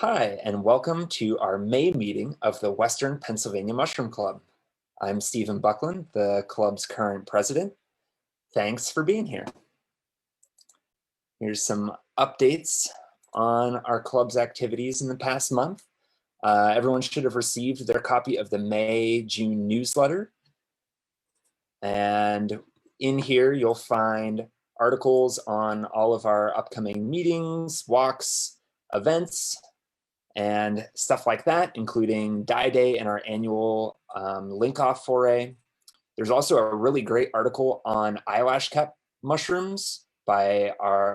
Hi, and welcome to our May meeting of the Western Pennsylvania Mushroom Club. I'm Stephen Buckland, the club's current president. Thanks for being here. Here's some updates on our club's activities in the past month. Everyone should have received their copy of the May-June newsletter. And in here, you'll find articles on all of our upcoming meetings, walks, events, and stuff like that, including Dye Day and our annual link-off foray. There's also a really great article on eyelash cap mushrooms by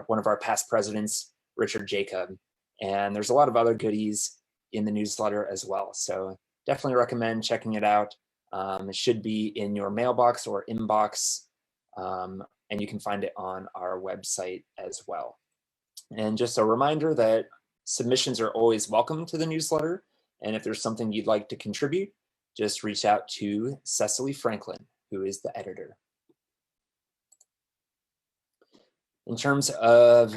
one of our past presidents, Richard Jacob. And there's a lot of other goodies in the newsletter as well. So definitely recommend checking it out. It should be in your mailbox or inbox, and you can find it on our website as well. And just a reminder that submissions are always welcome to the newsletter. And if there's something you'd like to contribute, just reach out to Cecily Franklin, who is the editor. In terms of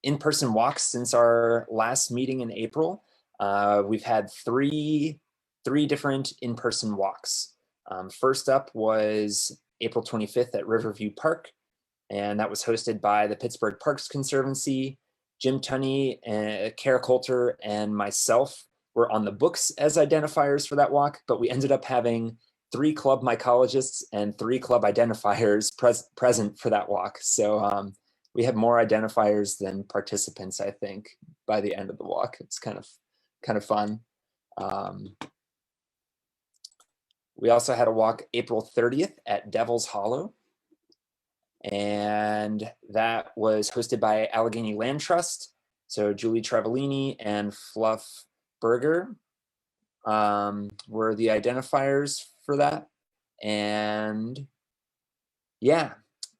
in-person walks since our last meeting in April, we've had three different in-person walks. First up was April 25th at Riverview Park, and that was hosted by the Pittsburgh Parks Conservancy. Jim Tunney, Kara Coulter, and myself were on the books as identifiers for that walk, but we ended up having 3 club mycologists and 3 club identifiers present for that walk. So we had more identifiers than participants, I think, by the end of the walk. It's kind of fun. We also had a walk April 30th at Devil's Hollow, and that was hosted by Allegheny Land Trust. So Julie Travellini and Fluff Berger were the identifiers for that. And yeah,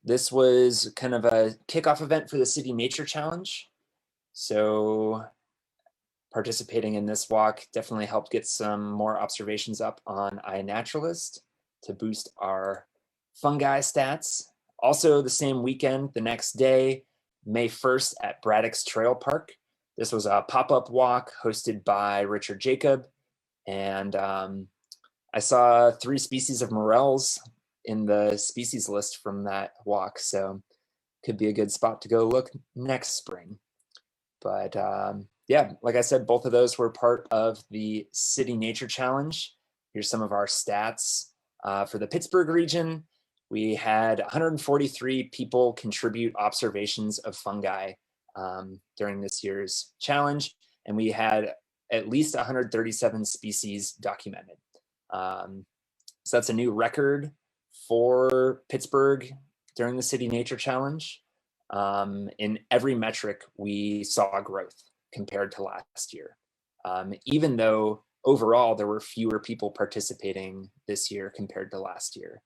this was kind of a kickoff event for the City Nature Challenge. So participating in this walk definitely helped get some more observations up on iNaturalist to boost our fungi stats. Also the same weekend, the next day, May 1st at Braddock's Trail Park. This was a pop-up walk hosted by Richard Jacob. And I saw 3 species of morels in the species list from that walk. So could be a good spot to go look next spring. But yeah, like I said, both of those were part of the City Nature Challenge. Here's some of our stats for the Pittsburgh region. We had 143 people contribute observations of fungi during this year's challenge, and we had at least 137 species documented. So that's a new record for Pittsburgh during the City Nature Challenge. In every metric, we saw growth compared to last year, even though overall there were fewer people participating this year compared to last year.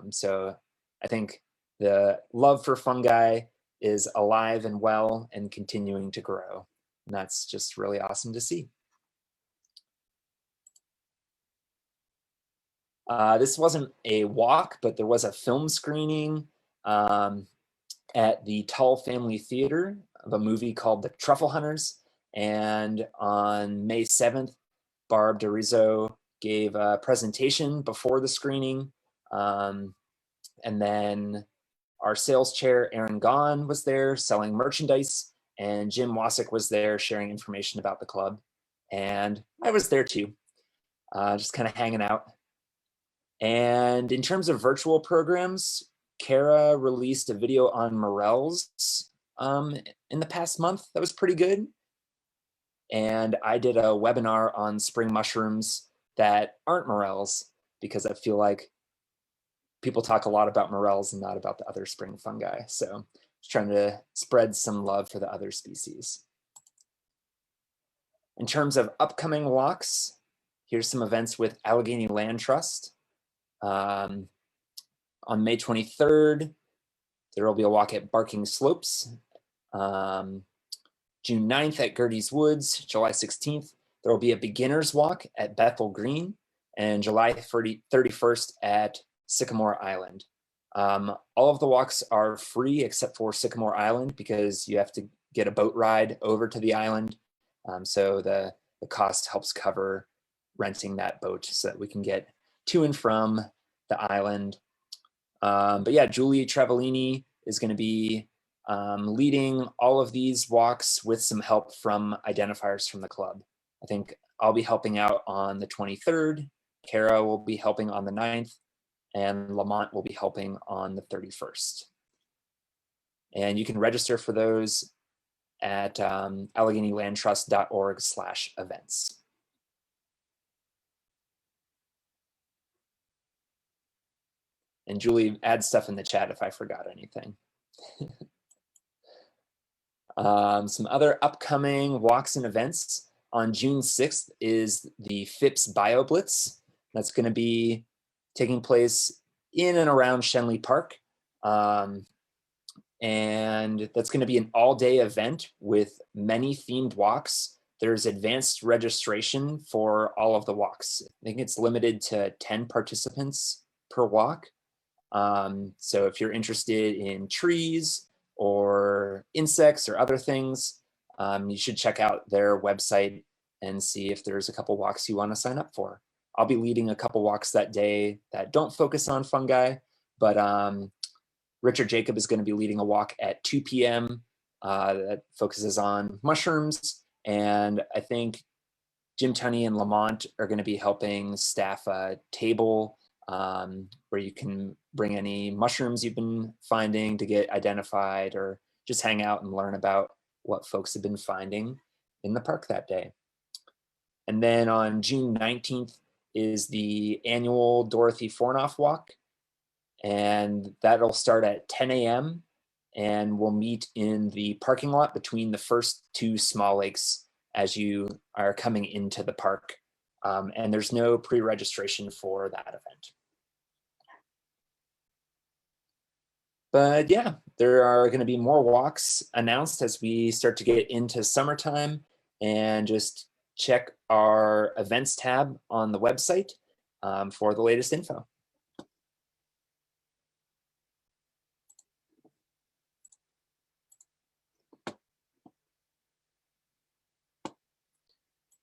So I think the love for fungi is alive and well and continuing to grow. And that's just really awesome to see. This wasn't a walk, but there was a film screening at the Tull Family Theater of a movie called The Truffle Hunters. And on May 7th, Barb DeRizzo gave a presentation before the screening. And then our sales chair, Aaron Gahn, was there selling merchandise, and Jim Wasik was there sharing information about the club. And I was there too, just kind of hanging out. And in terms of virtual programs, Kara released a video on morels in the past month. That was pretty good. And I did a webinar on spring mushrooms that aren't morels, because I feel like people talk a lot about morels and not about the other spring fungi. So just trying to spread some love for the other species. In terms of upcoming walks, here's some events with Allegheny Land Trust. On May 23rd, there will be a walk at Barking Slopes. June 9th at Gertie's Woods. July 16th, there will be a beginner's walk at Bethel Green, and July 31st at Sycamore Island. All of the walks are free except for Sycamore Island, because you have to get a boat ride over to the island. So the cost helps cover renting that boat so that we can get to and from the island. But yeah, Julie Travellini is going to be leading all of these walks with some help from identifiers from the club. I think I'll be helping out on the 23rd, Kara will be helping on the 9th, and Lamont will be helping on the 31st. And you can register for those at AlleghenyLandTrust.org/events. And Julie, add stuff in the chat if I forgot anything. Some other upcoming walks and events. On June 6th is the FIPS BioBlitz. That's going to be taking place in and around Shenley Park. And that's going to be an all-day event with many themed walks. There's advanced registration for all of the walks. I think it's limited to 10 participants per walk. So if you're interested in trees or insects or other things, you should check out their website and see if there's a couple walks you want to sign up for. I'll be leading a couple walks that day that don't focus on fungi, but Richard Jacob is going to be leading a walk at 2 p.m. That focuses on mushrooms. And I think Jim Tunney and Lamont are going to be helping staff a table where you can bring any mushrooms you've been finding to get identified, or just hang out and learn about what folks have been finding in the park that day. And then on June 19th is the annual Dorothy Fornoff Walk. And that'll start at 10 a.m. and we'll meet in the parking lot between the first two small lakes as you are coming into the park. And there's no pre-registration for that event. But yeah, there are going to be more walks announced as we start to get into summertime, and just check our events tab on the website for the latest info.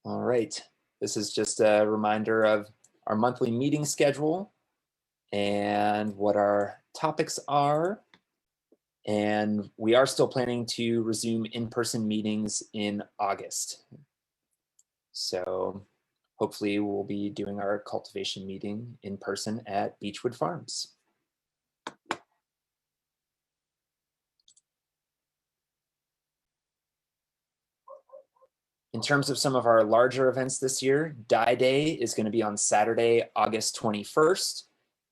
All right, this is just a reminder of our monthly meeting schedule and what our topics are. And we are still planning to resume in-person meetings in August. So hopefully we'll be doing our cultivation meeting in person at Beechwood Farms. In terms of some of our larger events this year, Dye Day is going to be on Saturday, August 21st.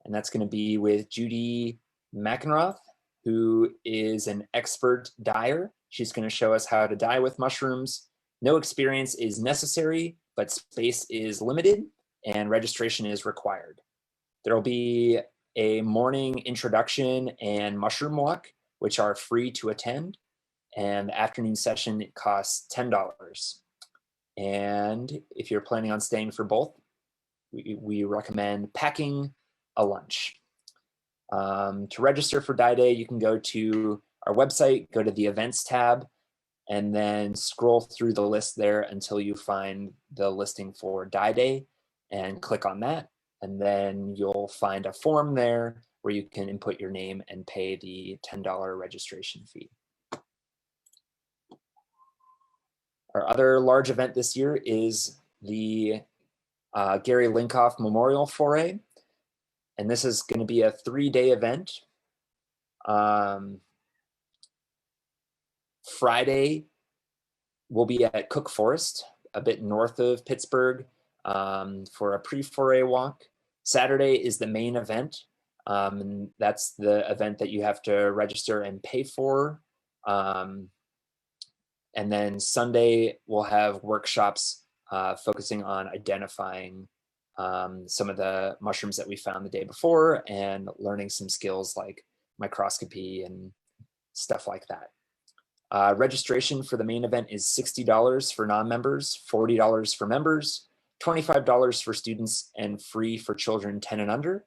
And that's going to be with Judy McEnroth, who is an expert dyer. She's going to show us how to dye with mushrooms. No experience is necessary, but space is limited and registration is required. There will be a morning introduction and mushroom walk, which are free to attend. And the afternoon session costs $10. And if you're planning on staying for both, we recommend packing a lunch. To register for Dye Day, you can go to our website, go to the events tab, and then scroll through the list there until you find the listing for Dye Day, and click on that. And then you'll find a form there where you can input your name and pay the $10 registration fee. Our other large event this year is the Gary Linkoff Memorial Foray. And this is going to be a 3-day event. Friday, we'll be at Cook Forest, a bit north of Pittsburgh, for a pre-foray walk. Saturday is the main event. And that's the event that you have to register and pay for. And then Sunday, we'll have workshops focusing on identifying some of the mushrooms that we found the day before, and learning some skills like microscopy and stuff like that. Registration for the main event is $60 for non-members, $40 for members, $25 for students, and free for children 10 and under.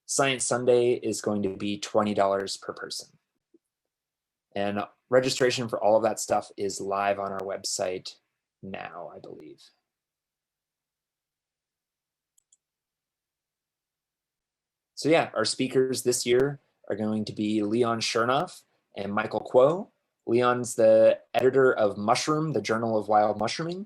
Science Sunday is going to be $20 per person. And registration for all of that stuff is live on our website now, I believe. So yeah, our speakers this year are going to be Leon Chernoff and Michael Kuo. Leon's the editor of Mushroom, the Journal of Wild Mushrooming,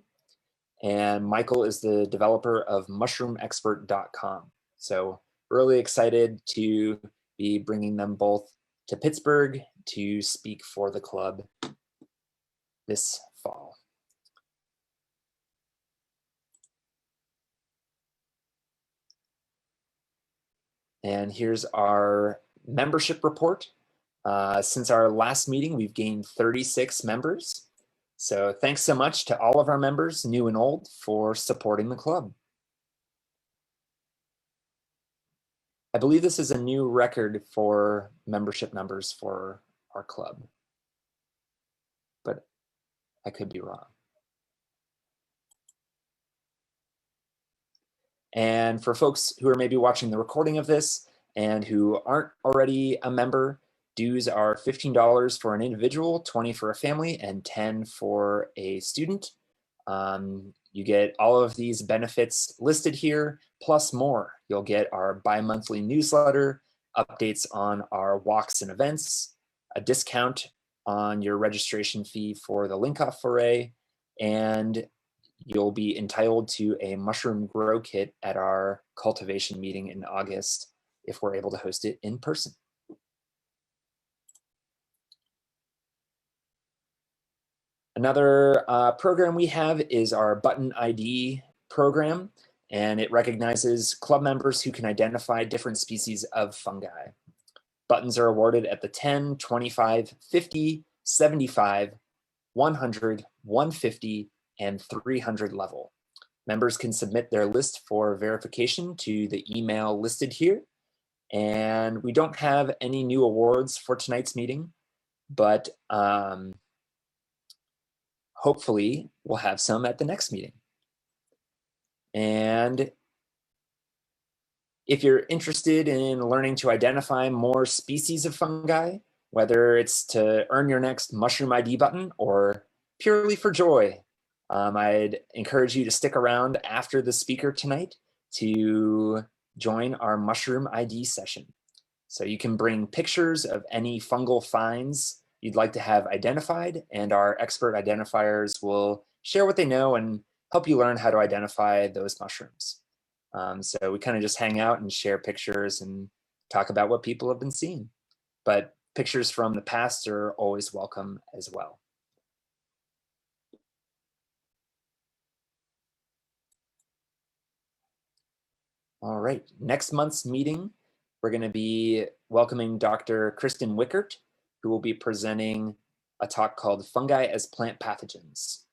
and Michael is the developer of mushroomexpert.com. So really excited to be bringing them both to Pittsburgh to speak for the club this fall. And here's our membership report. Since our last meeting, we've gained 36 members. So thanks so much to all of our members, new and old, for supporting the club. I believe this is a new record for membership numbers for our club, but I could be wrong. And for folks who are maybe watching the recording of this and who aren't already a member, dues are $15 for an individual, $20 for a family, and $10 for a student. You get all of these benefits listed here, plus more. You'll get our bi-monthly newsletter, updates on our walks and events, a discount on your registration fee for the link-off foray, and you'll be entitled to a mushroom grow kit at our cultivation meeting in August if we're able to host it in person. Another program we have is our Button ID program, and it recognizes club members who can identify different species of fungi. Buttons are awarded at the 10, 25, 50, 75, 100, 150, and 300 level. Members can submit their list for verification to the email listed here. And we don't have any new awards for tonight's meeting, but hopefully we'll have some at the next meeting. And if you're interested in learning to identify more species of fungi, whether it's to earn your next mushroom ID button or purely for joy, I'd encourage you to stick around after the speaker tonight to join our mushroom ID session. So you can bring pictures of any fungal finds you'd like to have identified, and our expert identifiers will share what they know and help you learn how to identify those mushrooms. So we kind of just hang out and share pictures and talk about what people have been seeing. But pictures from the past are always welcome as well. All right, next month's meeting, we're going to be welcoming Dr. Kristen Wickert, who will be presenting a talk called Fungi as Plant Pathogens.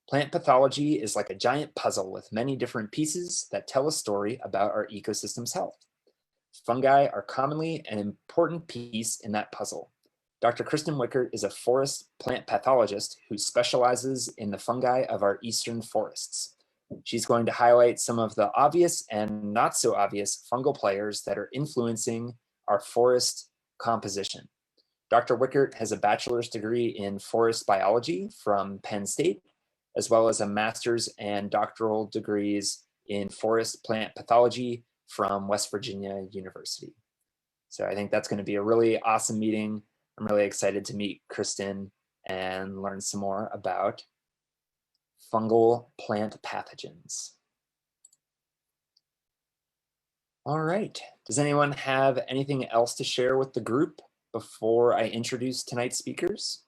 Plant pathology is like a giant puzzle with many different pieces that tell a story about our ecosystem's health. Fungi are commonly an important piece in that puzzle. Dr. Kristen Wickert is a forest plant pathologist who specializes in the fungi of our eastern forests. She's going to highlight some of the obvious and not so obvious fungal players that are influencing our forest composition. Dr. Wickert has a bachelor's degree in forest biology from Penn State, as well as a master's and doctoral degrees in forest plant pathology from West Virginia University. So I think that's going to be a really awesome meeting. I'm really excited to meet Kristen and learn some more about fungal plant pathogens. All right, does anyone have anything else to share with the group before I introduce tonight's speakers?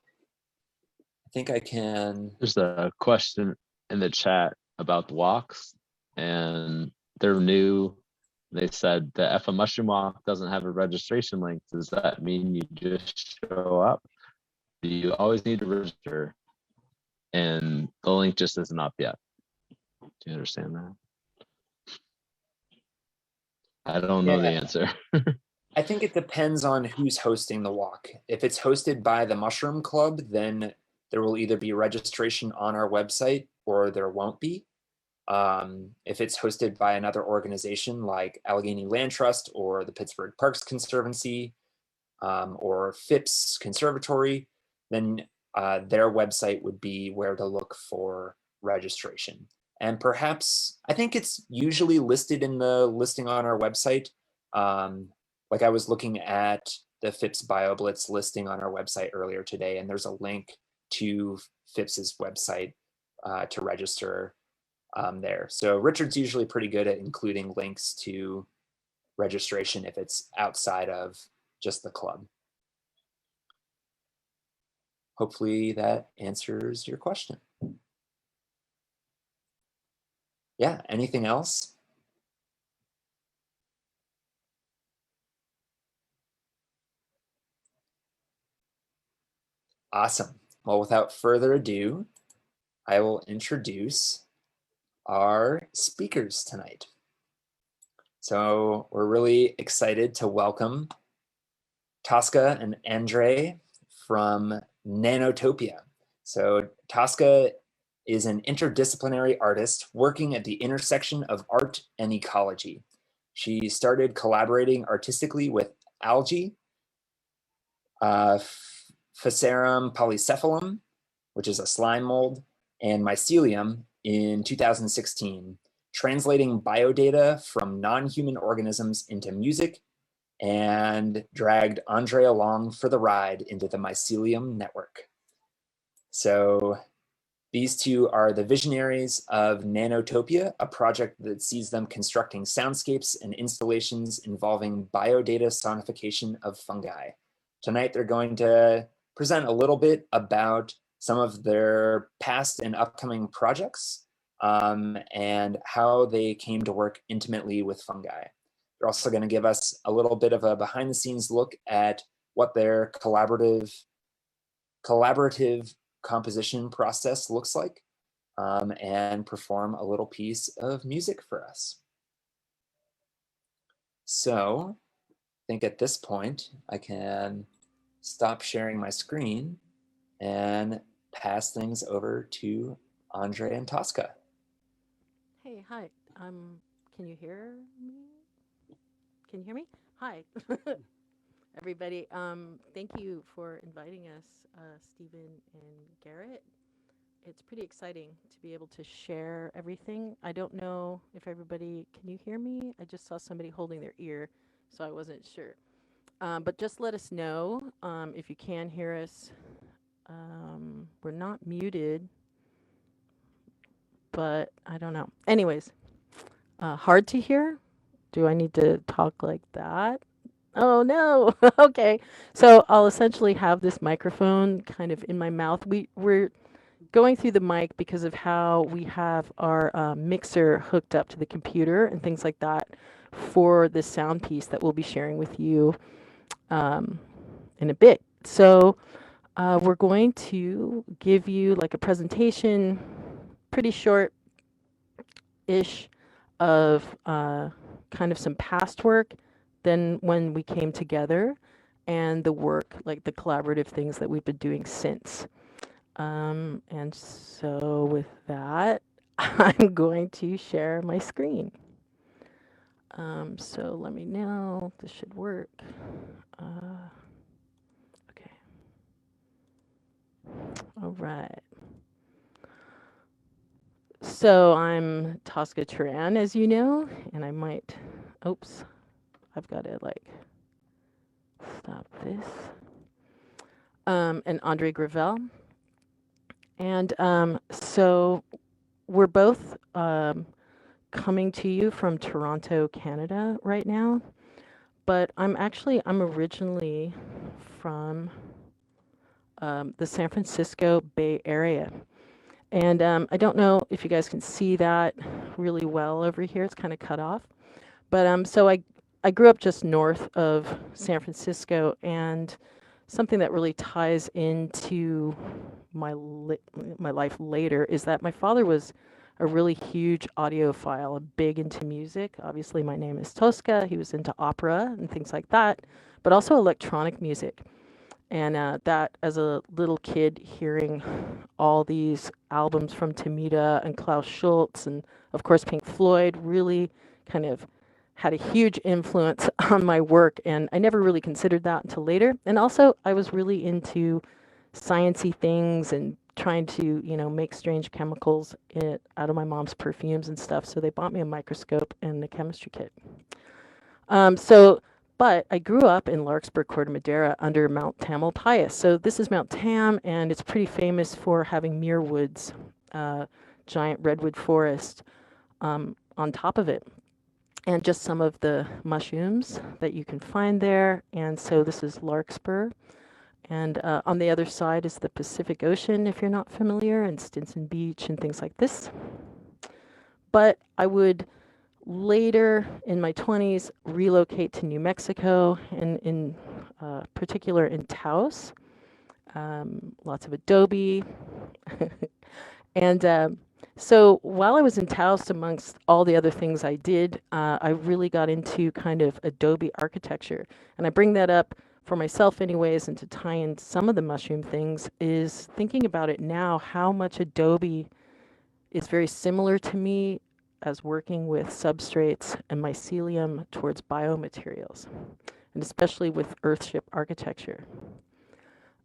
I think I can. There's a question in the chat about the walks, and they're new. They said that if a mushroom walk doesn't have a registration link, does that mean you just show up? Do you always need to register? And the link just isn't up yet. Do you understand that? I don't know the answer. I think it depends on who's hosting the walk. If it's hosted by the Mushroom Club, then there will either be registration on our website or there won't be. If it's hosted by another organization like Allegheny Land Trust or the Pittsburgh Parks Conservancy or Phipps Conservatory, then their website would be where to look for registration. And perhaps, I think it's usually listed in the listing on our website. Like I was looking at the FIPS BioBlitz listing on our website earlier today, and there's a link to FIPS's website to register there. So Richard's usually pretty good at including links to registration if it's outside of just the club. Hopefully that answers your question. Yeah, anything else? Awesome. Well, without further ado, I will introduce our speakers tonight. So we're really excited to welcome Tosca and Andrei from Nanotopia. So Tosca is an interdisciplinary artist working at the intersection of art and ecology. She started collaborating artistically with algae, Phacerum polycephalum, which is a slime mold, and mycelium in 2016, translating biodata from non-human organisms into music, and dragged Andrei along for the ride into the mycelium network. So these two are the visionaries of Nanotopia, a project that sees them constructing soundscapes and installations involving biodata-sonification of fungi. Tonight, they're going to present a little bit about some of their past and upcoming projects and how they came to work intimately with fungi. They're also going to give us a little bit of a behind the scenes look at what their collaborative composition process looks like and perform a little piece of music for us. So I think at this point, I can stop sharing my screen and pass things over to Andrei and Tosca. Hey, hi. Can you hear me? Can you hear me? Hi, everybody. Thank you for inviting us, Stephen and Garrett. It's pretty exciting to be able to share everything. I don't know if everybody, can you hear me? I just saw somebody holding their ear, so I wasn't sure. But just let us know if you can hear us. We're not muted, but I don't know. Anyways, hard to hear? Do I need to talk like that? Oh no. Okay. So I'll essentially have this microphone kind of in my mouth. We're going through the mic because of how we have our mixer hooked up to the computer and things like that for the sound piece that we'll be sharing with you in a bit. So we're going to give you like a presentation, pretty short-ish, of kind of some past work, then when we came together, and the work, like the collaborative things that we've been doing since. And so with that, I'm going to share my screen. So let me know, this should work. Okay. All right. So I'm Tosca Terán, as you know, and I might, oops, I've got to like stop this. And Andrei Gravelle. And so we're both coming to you from Toronto, Canada right now, but I'm originally from the San Francisco Bay Area. And I don't know if you guys can see that really well over here. It's kind of cut off. But so I grew up just north of San Francisco, and something that really ties into my life later is that my father was a really huge audiophile, big into music. Obviously, my name is Tosca. He was into opera and things like that, but also electronic music. And that, as a little kid, hearing all these albums from Tamita and Klaus Schultz and, of course, Pink Floyd, really kind of had a huge influence on my work. And I never really considered that until later. And also, I was really into sciencey things and trying to, make strange chemicals out of my mom's perfumes and stuff. So they bought me a microscope and a chemistry kit. But I grew up in Larkspur, Corte Madera, under Mount Tamalpais. So this is Mount Tam, and it's pretty famous for having muir woods, giant redwood forest on top of it, and just some of the mushrooms that you can find there. And so this is Larkspur. And on the other side is the Pacific Ocean, if you're not familiar, and Stinson Beach and things like this. But I would later in my 20s relocate to New Mexico, and in particular in Taos. Lots of adobe. And so while I was in Taos, amongst all the other things I did, I really got into kind of adobe architecture. And I bring that up for myself anyways, and to tie in some of the mushroom things, is thinking about it now, how much adobe is very similar to me as working with substrates and mycelium towards biomaterials, and especially with earthship architecture.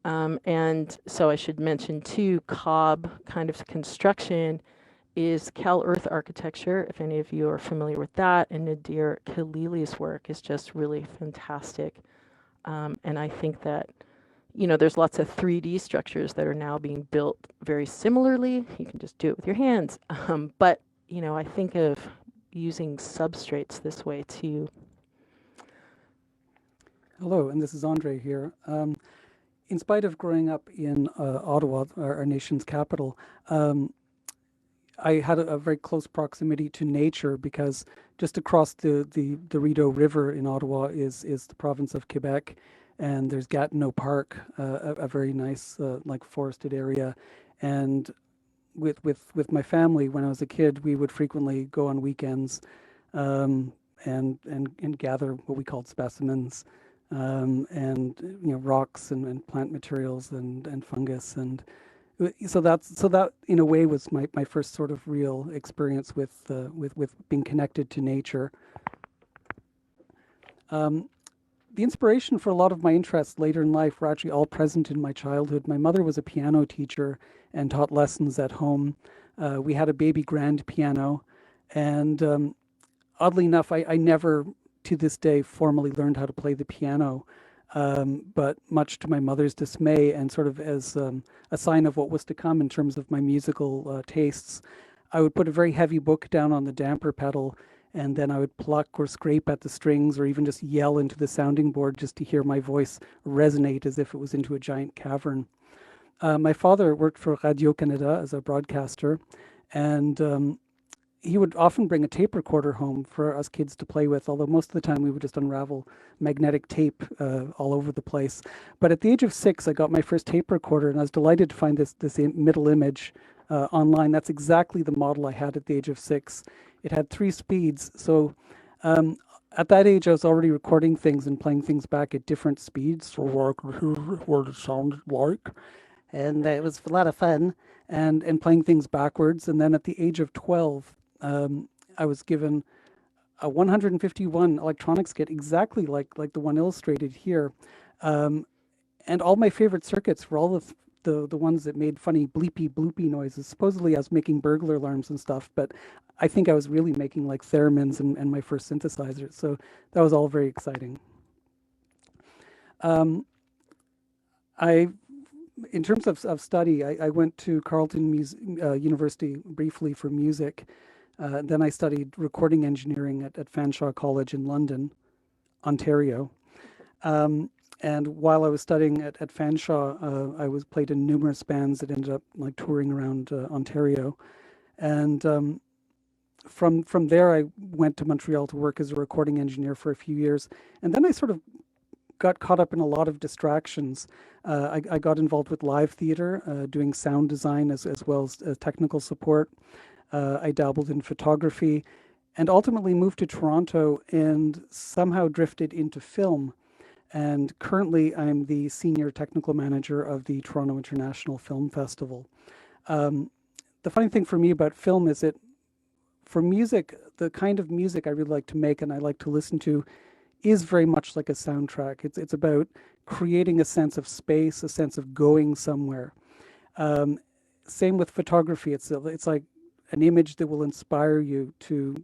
And so I should mention too, Cobb kind of construction is Cal Earth architecture, if any of you are familiar with that, and Nadir Khalili's work is just really fantastic. And I think that, there's lots of 3D structures that are now being built very similarly. You can just do it with your hands. But I think of using substrates this way too. Hello, and this is Andrei here. In spite of growing up in Ottawa, our nation's capital, I had a very close proximity to nature, because just across the Rideau River in Ottawa is the province of Quebec, and there's Gatineau Park, a very nice like forested area. And with my family, when I was a kid, we would frequently go on weekends and gather what we called specimens, and rocks and plant materials and fungus. And so that in a way was my first sort of real experience with being connected to nature. The inspiration for a lot of my interests later in life were actually all present in my childhood. My mother was a piano teacher and taught lessons at home. We had a baby grand piano, and oddly enough, I never to this day formally learned how to play the piano. But much to my mother's dismay, and sort of as a sign of what was to come in terms of my musical tastes, I would put a very heavy book down on the damper pedal, and then I would pluck or scrape at the strings, or even just yell into the sounding board just to hear my voice resonate as if it was into a giant cavern. My father worked for Radio-Canada as a broadcaster, and he would often bring a tape recorder home for us kids to play with, although most of the time we would just unravel magnetic tape all over the place. But at the age of 6, I got my first tape recorder, and I was delighted to find this middle image online. That's exactly the model I had at the age of 6. It had 3 speeds. So at that age, I was already recording things and playing things back at different speeds, so I could hear what it sounded like. And it was a lot of fun, and playing things backwards. And then at the age of 12, I was given a 151 electronics kit, exactly like the one illustrated here. And all my favorite circuits were all the ones that made funny bleepy bloopy noises. Supposedly I was making burglar alarms and stuff, but I think I was really making like theremins and my first synthesizers. So that was all very exciting. In terms of study, I went to Carleton University briefly for music. Then I studied recording engineering at Fanshawe College in London, Ontario. And while I was studying at Fanshawe, I played in numerous bands that ended up like touring around Ontario. And from there, I went to Montreal to work as a recording engineer for a few years. And then I sort of got caught up in a lot of distractions. I got involved with live theater, doing sound design as well as technical support. I dabbled in photography, and ultimately moved to Toronto and somehow drifted into film. And currently I'm the senior technical manager of the Toronto International Film Festival. The funny thing for me about film is that for music, the kind of music I really like to make and I like to listen to is very much like a soundtrack. It's about creating a sense of space, a sense of going somewhere. same with photography. It's like an image that will inspire you to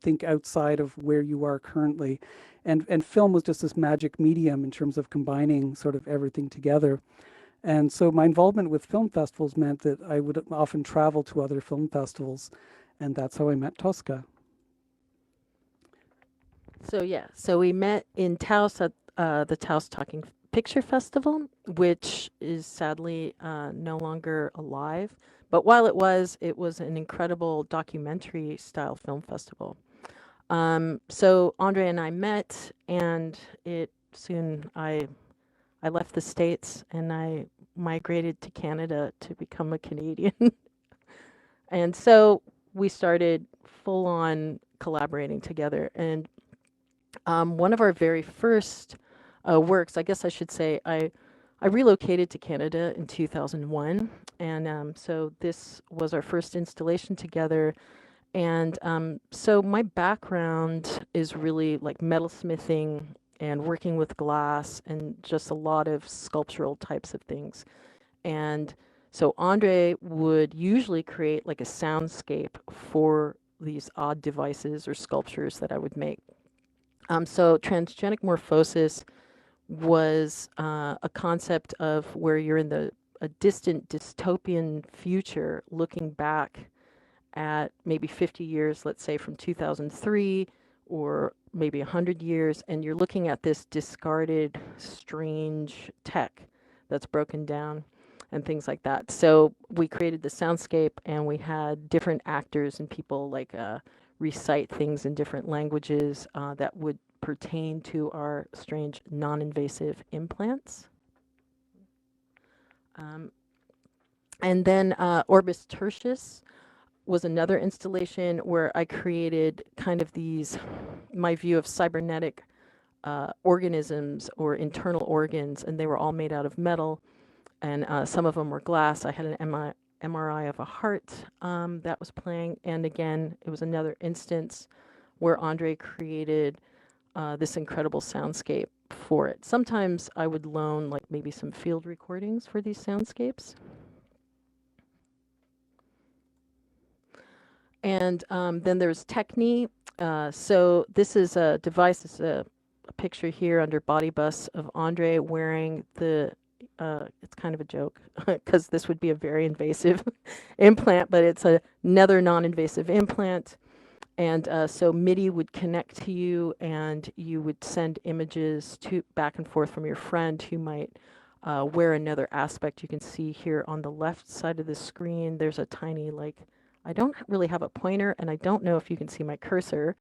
think outside of where you are currently. And film was just this magic medium in terms of combining sort of everything together. And so my involvement with film festivals meant that I would often travel to other film festivals, and that's how I met Tosca. So yeah, so we met in Taos at the Taos Talking Picture Festival, which is sadly no longer alive. But while it was an incredible documentary style film festival. So Andrei and I met, and I left the States and I migrated to Canada to become a Canadian. And so we started full on collaborating together. And one of our very first works, I guess I should say, I relocated to Canada in 2001. And so this was our first installation together. And so my background is really like metalsmithing and working with glass and just a lot of sculptural types of things. And so Andrei would usually create like a soundscape for these odd devices or sculptures that I would make. So transgenic morphosis was a concept of where you're in a distant dystopian future looking back at maybe 50 years, let's say from 2003, or maybe 100 years, and you're looking at this discarded, strange tech that's broken down and things like that. So we created the soundscape, and we had different actors and people like recite things in different languages that would pertain to our strange non-invasive implants. And then Orbis Tertius was another installation where I created kind of my view of cybernetic organisms or internal organs, and they were all made out of metal, and some of them were glass. I had an MRI of a heart that was playing, and again, it was another instance where Andrei created this incredible soundscape for it. Sometimes I would loan like maybe some field recordings for these soundscapes. And then there's Techni. So this is a device, it's a picture here under body bus of Andrei wearing it's kind of a joke because this would be a very invasive implant, but it's another non-invasive implant. And so MIDI would connect to you, and you would send images back and forth from your friend who might wear another aspect. You can see here on the left side of the screen, there's a tiny, I don't really have a pointer, and I don't know if you can see my cursor.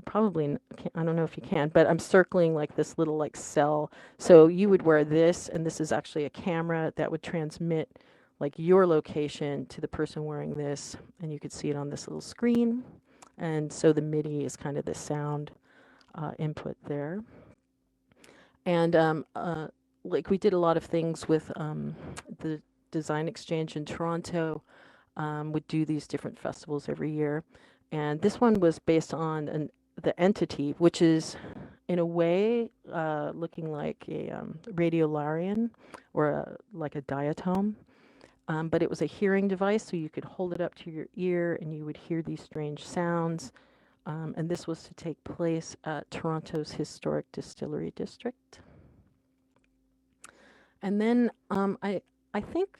I don't know if you can, but I'm circling like this little cell. So you would wear this, and this is actually a camera that would transmit like your location to the person wearing this, and you could see it on this little screen. And so the MIDI is kind of the sound input there. And we did a lot of things with the Design Exchange in Toronto. Would do these different festivals every year. And this one was based on the entity, which is in a way looking like a radiolarian or like a diatome. But it was a hearing device, so you could hold it up to your ear and you would hear these strange sounds. And this was to take place at Toronto's Historic Distillery District. And then I think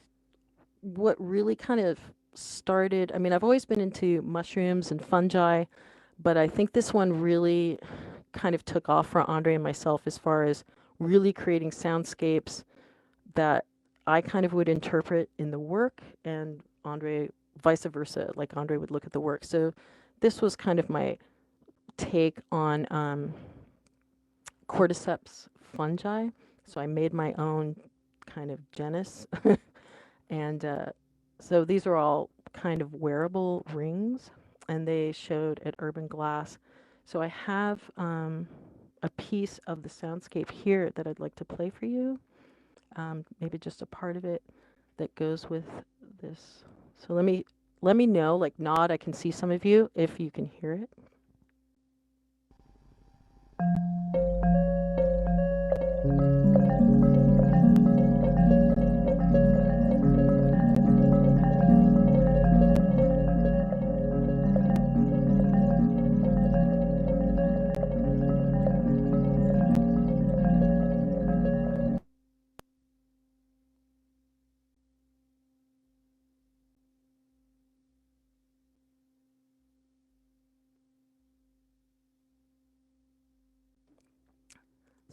what really kind of started, I've always been into mushrooms and fungi, but I think this one really kind of took off for Andrei and myself as far as really creating soundscapes that I kind of would interpret in the work, and Andrei vice versa, like Andrei would look at the work. So this was kind of my take on cordyceps fungi. So I made my own kind of genus. And so these are all kind of wearable rings, and they showed at Urban Glass. So I have a piece of the soundscape here that I'd like to play for you. Maybe just a part of it that goes with this. So let me know, like nod, I can see some of you if you can hear it.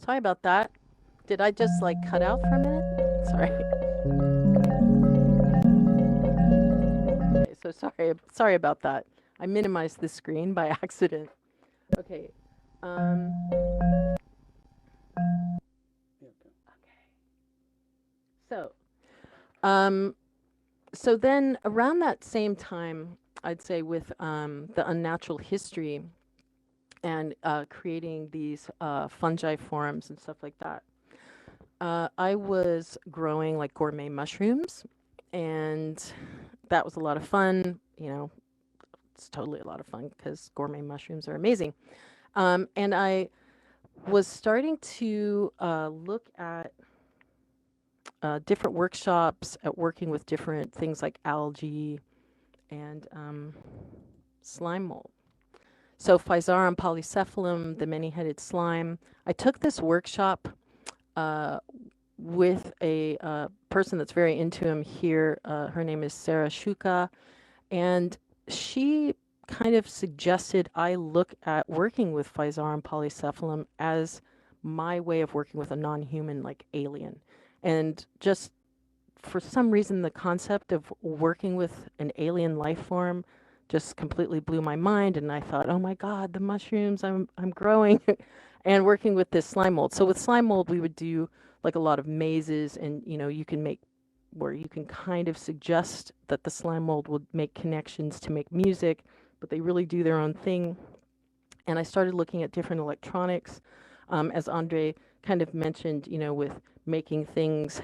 Sorry about that. Did I just like cut out for a minute? Sorry. Okay, so sorry about that. I minimized the screen by accident. Okay. So, so then around that same time, I'd say with the unnatural history and creating these fungi forums and stuff like that, I was growing like gourmet mushrooms, and that was a lot of fun. You know, it's totally a lot of fun because gourmet mushrooms are amazing. And I was starting to look at different workshops at working with different things like algae and slime mold. So Physarum polycephalum, the many-headed slime. I took this workshop with a person that's very into him here. Her name is Sarah Shuka, and she kind of suggested I look at working with Physarum polycephalum as my way of working with a non-human like alien. And just for some reason, the concept of working with an alien life form just completely blew my mind. And I thought, oh my God, the mushrooms I'm growing and working with this slime mold. So with slime mold, we would do like a lot of mazes, and you know, you can make where you can kind of suggest that the slime mold would make connections to make music, but they really do their own thing. And I started looking at different electronics, as Andrei kind of mentioned, you know, with making things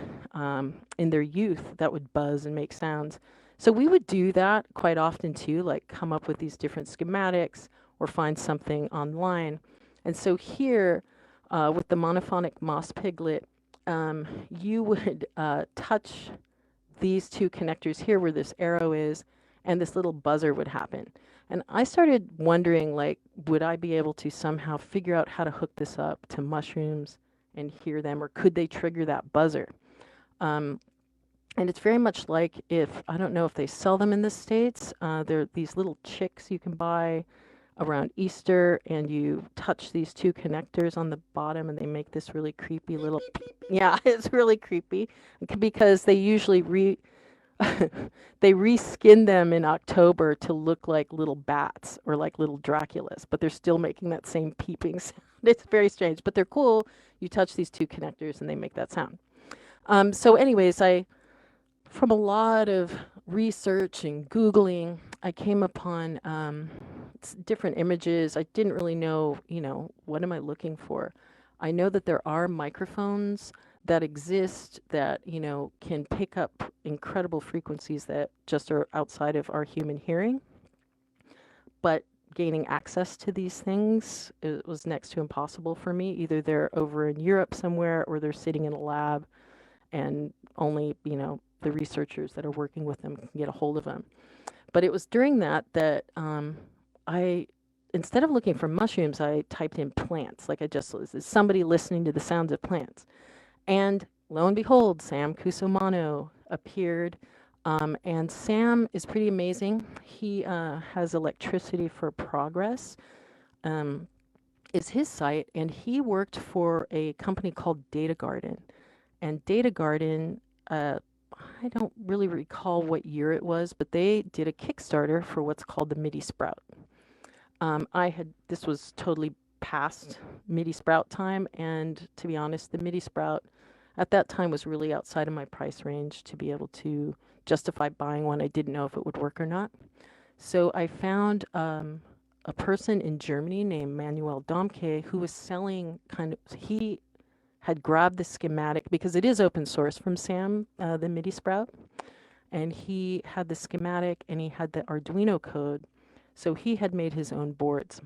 in their youth that would buzz and make sounds. So we would do that quite often too, like come up with these different schematics or find something online. And so here, with the monophonic moss piglet, you would touch these two connectors here where this arrow is, and this little buzzer would happen. And I started wondering, like, would I be able to somehow figure out how to hook this up to mushrooms and hear them, or could they trigger that buzzer? And it's very much like if, I don't know if they sell them in the States, they're these little chicks you can buy around Easter, and you touch these two connectors on the bottom and they make this really creepy little, yeah, it's really creepy because they usually they reskin them in October to look like little bats or like little Draculas, but they're still making that same peeping sound. It's very strange, but they're cool. You touch these two connectors and they make that sound. So anyways, from a lot of research and Googling, I came upon different images. I didn't really know, you know, what am I looking for? I know that there are microphones that exist that, you know, can pick up incredible frequencies that just are outside of our human hearing. But gaining access to these things, it was next to impossible for me. Either they're over in Europe somewhere or they're sitting in a lab and only, you know, the researchers that are working with them can get a hold of them. But it was during that I, instead of looking for mushrooms, I typed in plants. Like I just was, is somebody listening to the sounds of plants? And lo and behold, Sam Kusumano appeared. And Sam is pretty amazing. He has Electricity for Progress, is his site, and he worked for a company called Data Garden. And Data Garden, I don't really recall what year it was, but they did a Kickstarter for what's called the MIDI Sprout. This was totally past MIDI Sprout time, and to be honest, the MIDI Sprout at that time was really outside of my price range to be able to justify buying one. I didn't know if it would work or not. So I found a person in Germany named Manuel Domke who was selling he had grabbed the schematic because it is open source from Sam, the MIDI Sprout. And he had the schematic and he had the Arduino code. So he had made his own boards.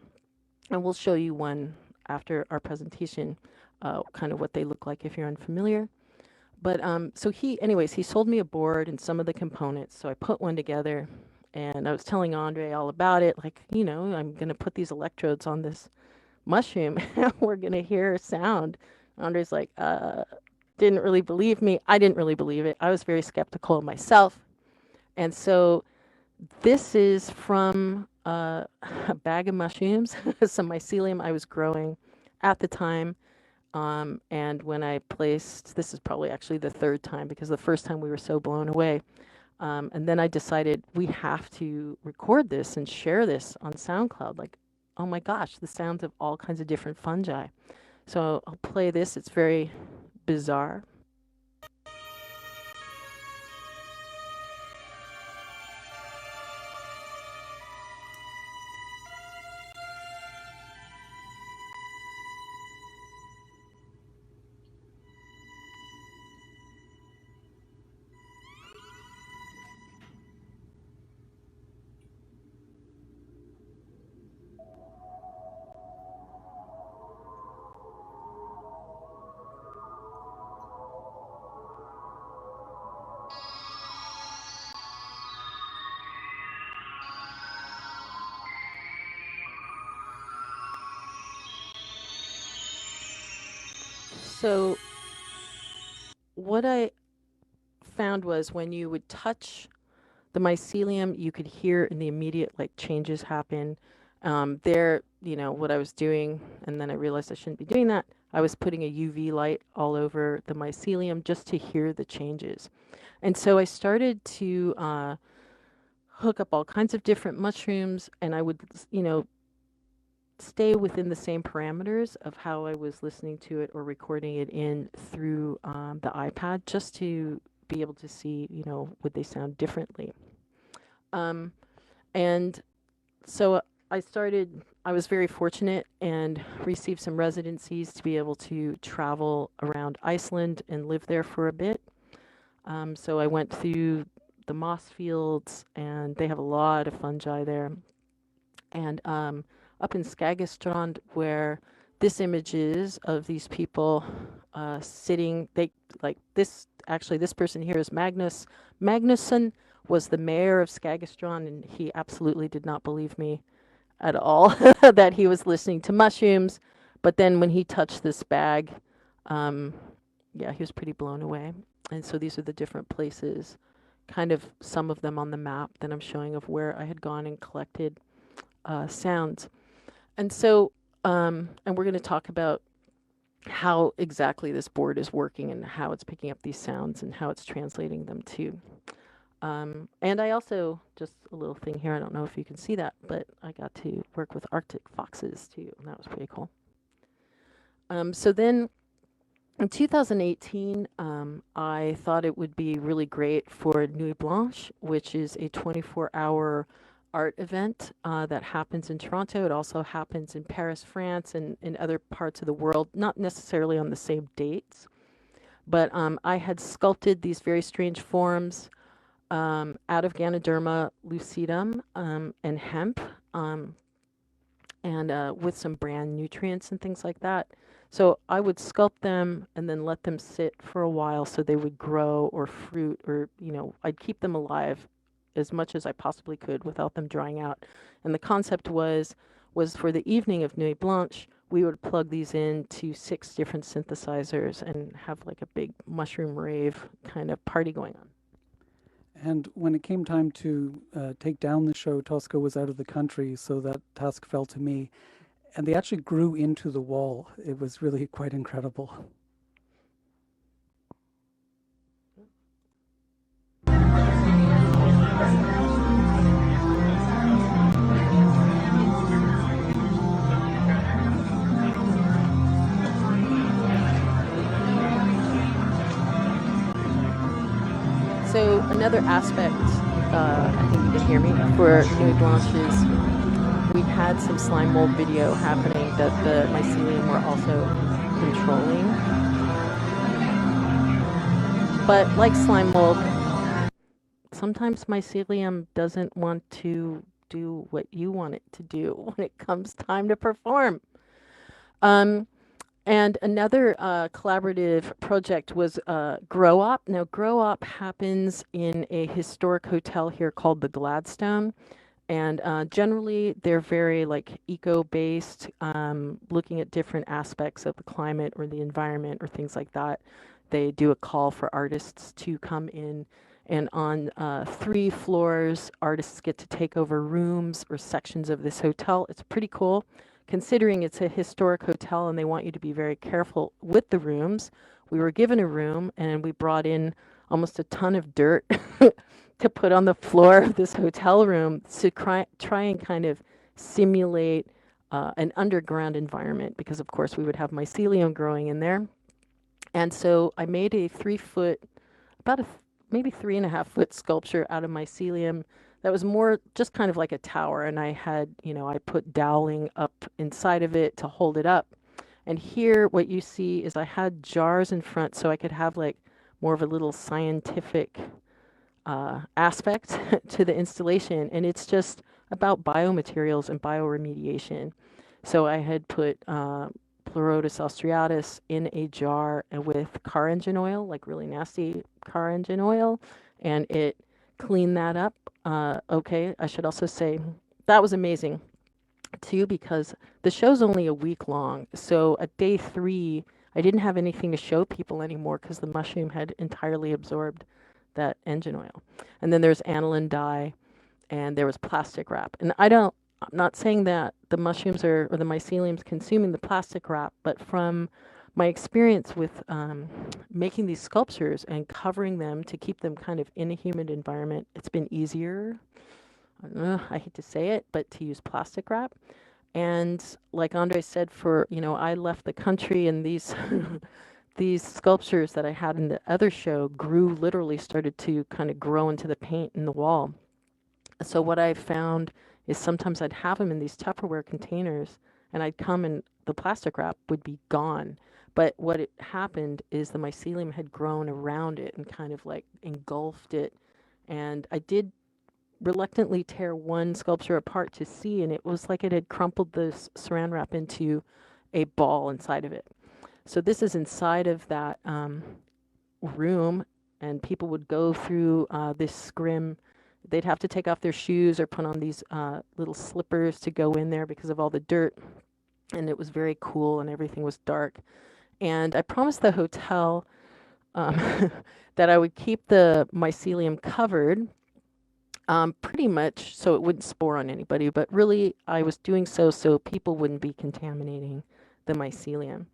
And we'll show you one after our presentation, kind of what they look like if you're unfamiliar. But so he sold me a board and some of the components. So I put one together and I was telling Andrei all about it. Like, you know, I'm going to put these electrodes on this mushroom and we're going to hear a sound. Andrei's like, didn't really believe me. I didn't really believe it. I was very skeptical of myself. And so this is from a bag of mushrooms, some mycelium I was growing at the time. And when I placed, this is probably actually the third time because the first time we were so blown away. And then I decided we have to record this and share this on SoundCloud. Like, oh my gosh, the sounds of all kinds of different fungi. So I'll play this. It's very bizarre. So what I found was when you would touch the mycelium, you could hear in the immediate like changes happen. There, you know, what I was doing, and then I realized I shouldn't be doing that. I was putting a UV light all over the mycelium just to hear the changes. And so I started to hook up all kinds of different mushrooms, and I would, you know, stay within the same parameters of how I was listening to it or recording it in through the iPad, just to be able to see, you know, would they sound differently. And so I was very fortunate and received some residencies to be able to travel around Iceland and live there for a bit. So I went through the moss fields, and they have a lot of fungi there. And up in Skagastrand, where this image is of these people sitting, they like this. Actually, this person here is Magnus Magnusson, was the mayor of Skagastrand, and he absolutely did not believe me at all that he was listening to mushrooms. But then when he touched this bag, yeah, he was pretty blown away. And so these are the different places, kind of some of them on the map that I'm showing of where I had gone and collected sounds. And so, and we're going to talk about how exactly this board is working and how it's picking up these sounds and how it's translating them too. And I also, just a little thing here, I don't know if you can see that, but I got to work with Arctic foxes too, and that was pretty cool. So then in 2018, I thought it would be really great for Nuit Blanche, which is a 24-hour art event that happens in Toronto. It also happens in Paris, France, and in other parts of the world, not necessarily on the same dates. But I had sculpted these very strange forms out of Ganoderma lucidum and hemp, and with some brand nutrients and things like that. So I would sculpt them and then let them sit for a while so they would grow or fruit, or, you know, I'd keep them alive as much as I possibly could without them drying out. And the concept was for the evening of Nuit Blanche, we would plug these into 6 different synthesizers and have like a big mushroom rave kind of party going on. And when it came time to take down the show, Tosca was out of the country, so that task fell to me. And they actually grew into the wall. It was really quite incredible. So another aspect, I think you can hear me, for Nuit Blanche is we've had some slime mold video happening that the mycelium were also controlling. But like slime mold, sometimes mycelium doesn't want to do what you want it to do when it comes time to perform. And another collaborative project was Grow Up. Now, Grow Up happens in a historic hotel here called the Gladstone. And generally, they're very like eco-based, looking at different aspects of the climate or the environment or things like that. They do a call for artists to come in. And on 3 floors, artists get to take over rooms or sections of this hotel. It's pretty cool, considering it's a historic hotel and they want you to be very careful with the rooms, we were given a room and we brought in almost a ton of dirt to put on the floor of this hotel room to try and kind of simulate an underground environment, because of course we would have mycelium growing in there. And so I made a 3-foot, maybe 3.5-foot sculpture out of mycelium that was more just kind of like a tower. And I had, I put doweling up inside of it to hold it up. And here what you see is I had jars in front so I could have like more of a little scientific aspect to the installation. And it's just about biomaterials and bioremediation. So I had put Pleurotus austriatus in a jar with car engine oil, like really nasty car engine oil, and it cleaned that up. Okay, I should also say that was amazing too, because the show's only a week long. So at day 3, I didn't have anything to show people anymore because the mushroom had entirely absorbed that engine oil. And then there's aniline dye, and there was plastic wrap. And I'm not saying that the mushrooms or the mycelium's consuming the plastic wrap, but from my experience with making these sculptures and covering them to keep them kind of in a humid environment, it's been easier. I hate to say it, but to use plastic wrap. And like Andrei said, I left the country, and these these sculptures that I had in the other show literally started to kind of grow into the paint in the wall. So what I found is sometimes I'd have them in these Tupperware containers, and I'd come and the plastic wrap would be gone. But what it happened is the mycelium had grown around it and kind of like engulfed it. And I did reluctantly tear one sculpture apart to see, and it was like it had crumpled this saran wrap into a ball inside of it. So this is inside of that room, and people would go through this scrim. They'd have to take off their shoes or put on these little slippers to go in there because of all the dirt. And it was very cool and everything was dark. And I promised the hotel that I would keep the mycelium covered pretty much so it wouldn't spore on anybody. But really, I was doing so people wouldn't be contaminating the mycelium.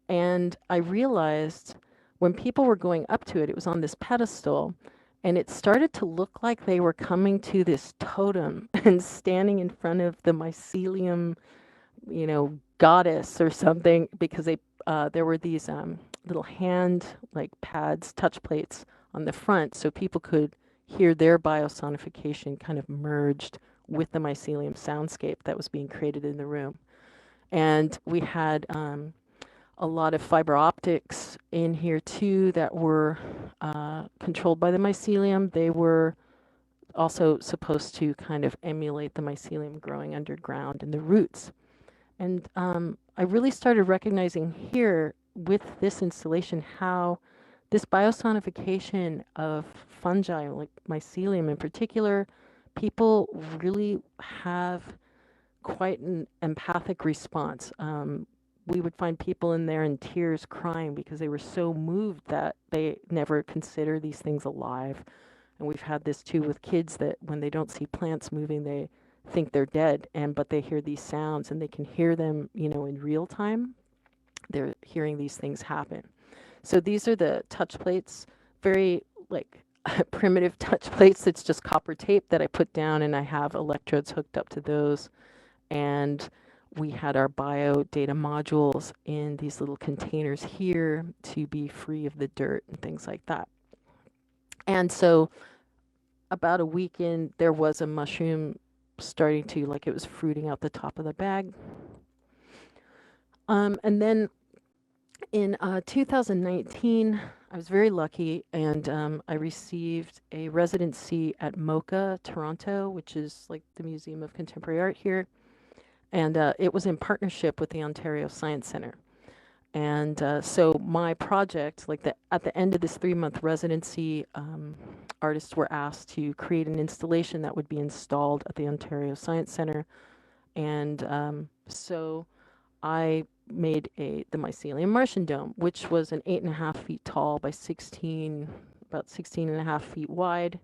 And I realized when people were going up to it, it was on this pedestal. And it started to look like they were coming to this totem and standing in front of the mycelium, goddess or something, because there were these little hand pads, touch plates on the front, so people could hear their biosonification kind of merged with the mycelium soundscape that was being created in the room. And we had a lot of fiber optics in here too that were controlled by the mycelium. They were also supposed to kind of emulate the mycelium growing underground in the roots. And I really started recognizing here with this installation how this biosonification of fungi, like mycelium in particular, people really have quite an empathic response. We would find people in there in tears crying because they were so moved that they never consider these things alive. And we've had this too with kids that when they don't see plants moving, they think they're dead, but they hear these sounds and they can hear them, in real time. They're hearing these things happen. So these are the touch plates, very primitive touch plates. It's just copper tape that I put down, and I have electrodes hooked up to those. And we had our biodata modules in these little containers here to be free of the dirt and things like that. And so about a week in, there was a mushroom starting to, it was fruiting out the top of the bag. And then in 2019, I was very lucky, and I received a residency at MoCA, Toronto, which is the Museum of Contemporary Art here. And it was in partnership with the Ontario Science Centre. And so my project, at the end of this 3-month residency, artists were asked to create an installation that would be installed at the Ontario Science Centre. And so I made the mycelium Martian dome, which was an 8.5 feet tall by about 16.5 feet wide.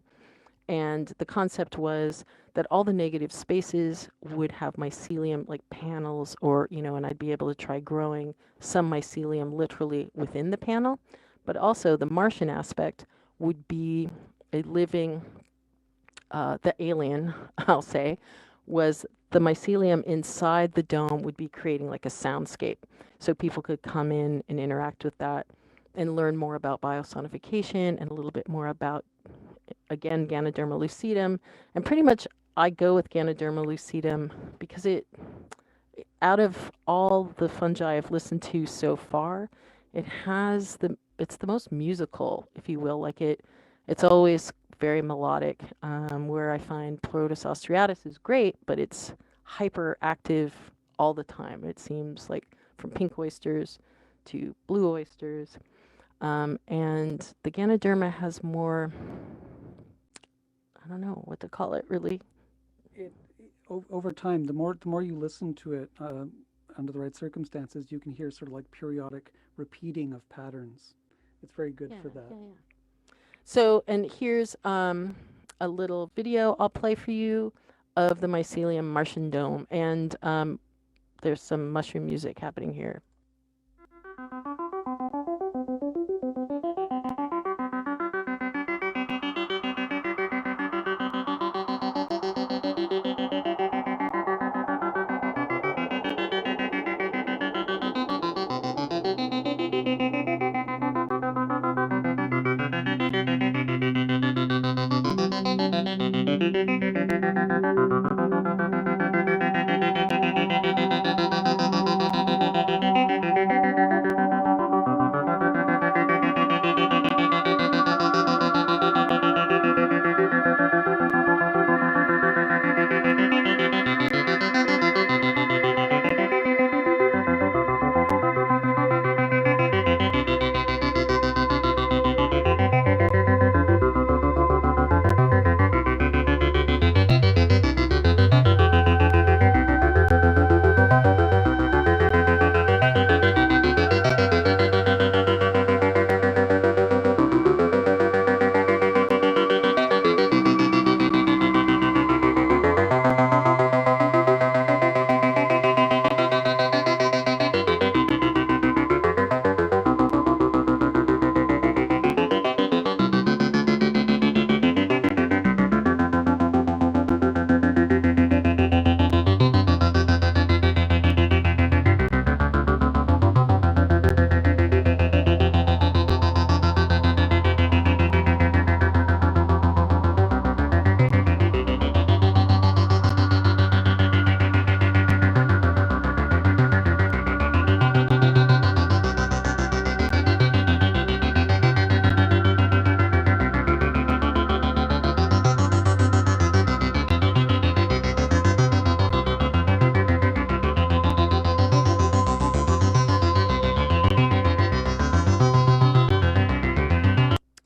And the concept was that all the negative spaces would have mycelium like panels, or, and I'd be able to try growing some mycelium literally within the panel. But also the Martian aspect would be a living, the alien, I'll say, was the mycelium inside the dome would be creating like a soundscape. So people could come in and interact with that and learn more about biosonification and a little bit more about, again, Ganoderma lucidum. And pretty much I go with Ganoderma lucidum because out of all the fungi I've listened to so far, it's the most musical, if you will. Like it's always very melodic, where I find Pleurotus austriatus is great, but it's hyperactive all the time. It seems like from pink oysters to blue oysters. And the Ganoderma has more, I don't know what to call it, really. Over time, the more you listen to it, under the right circumstances, you can hear sort of like periodic repeating of patterns. It's very good for that. So, and here's a little video I'll play for you of the mycelium Martian dome, and there's some mushroom music happening here.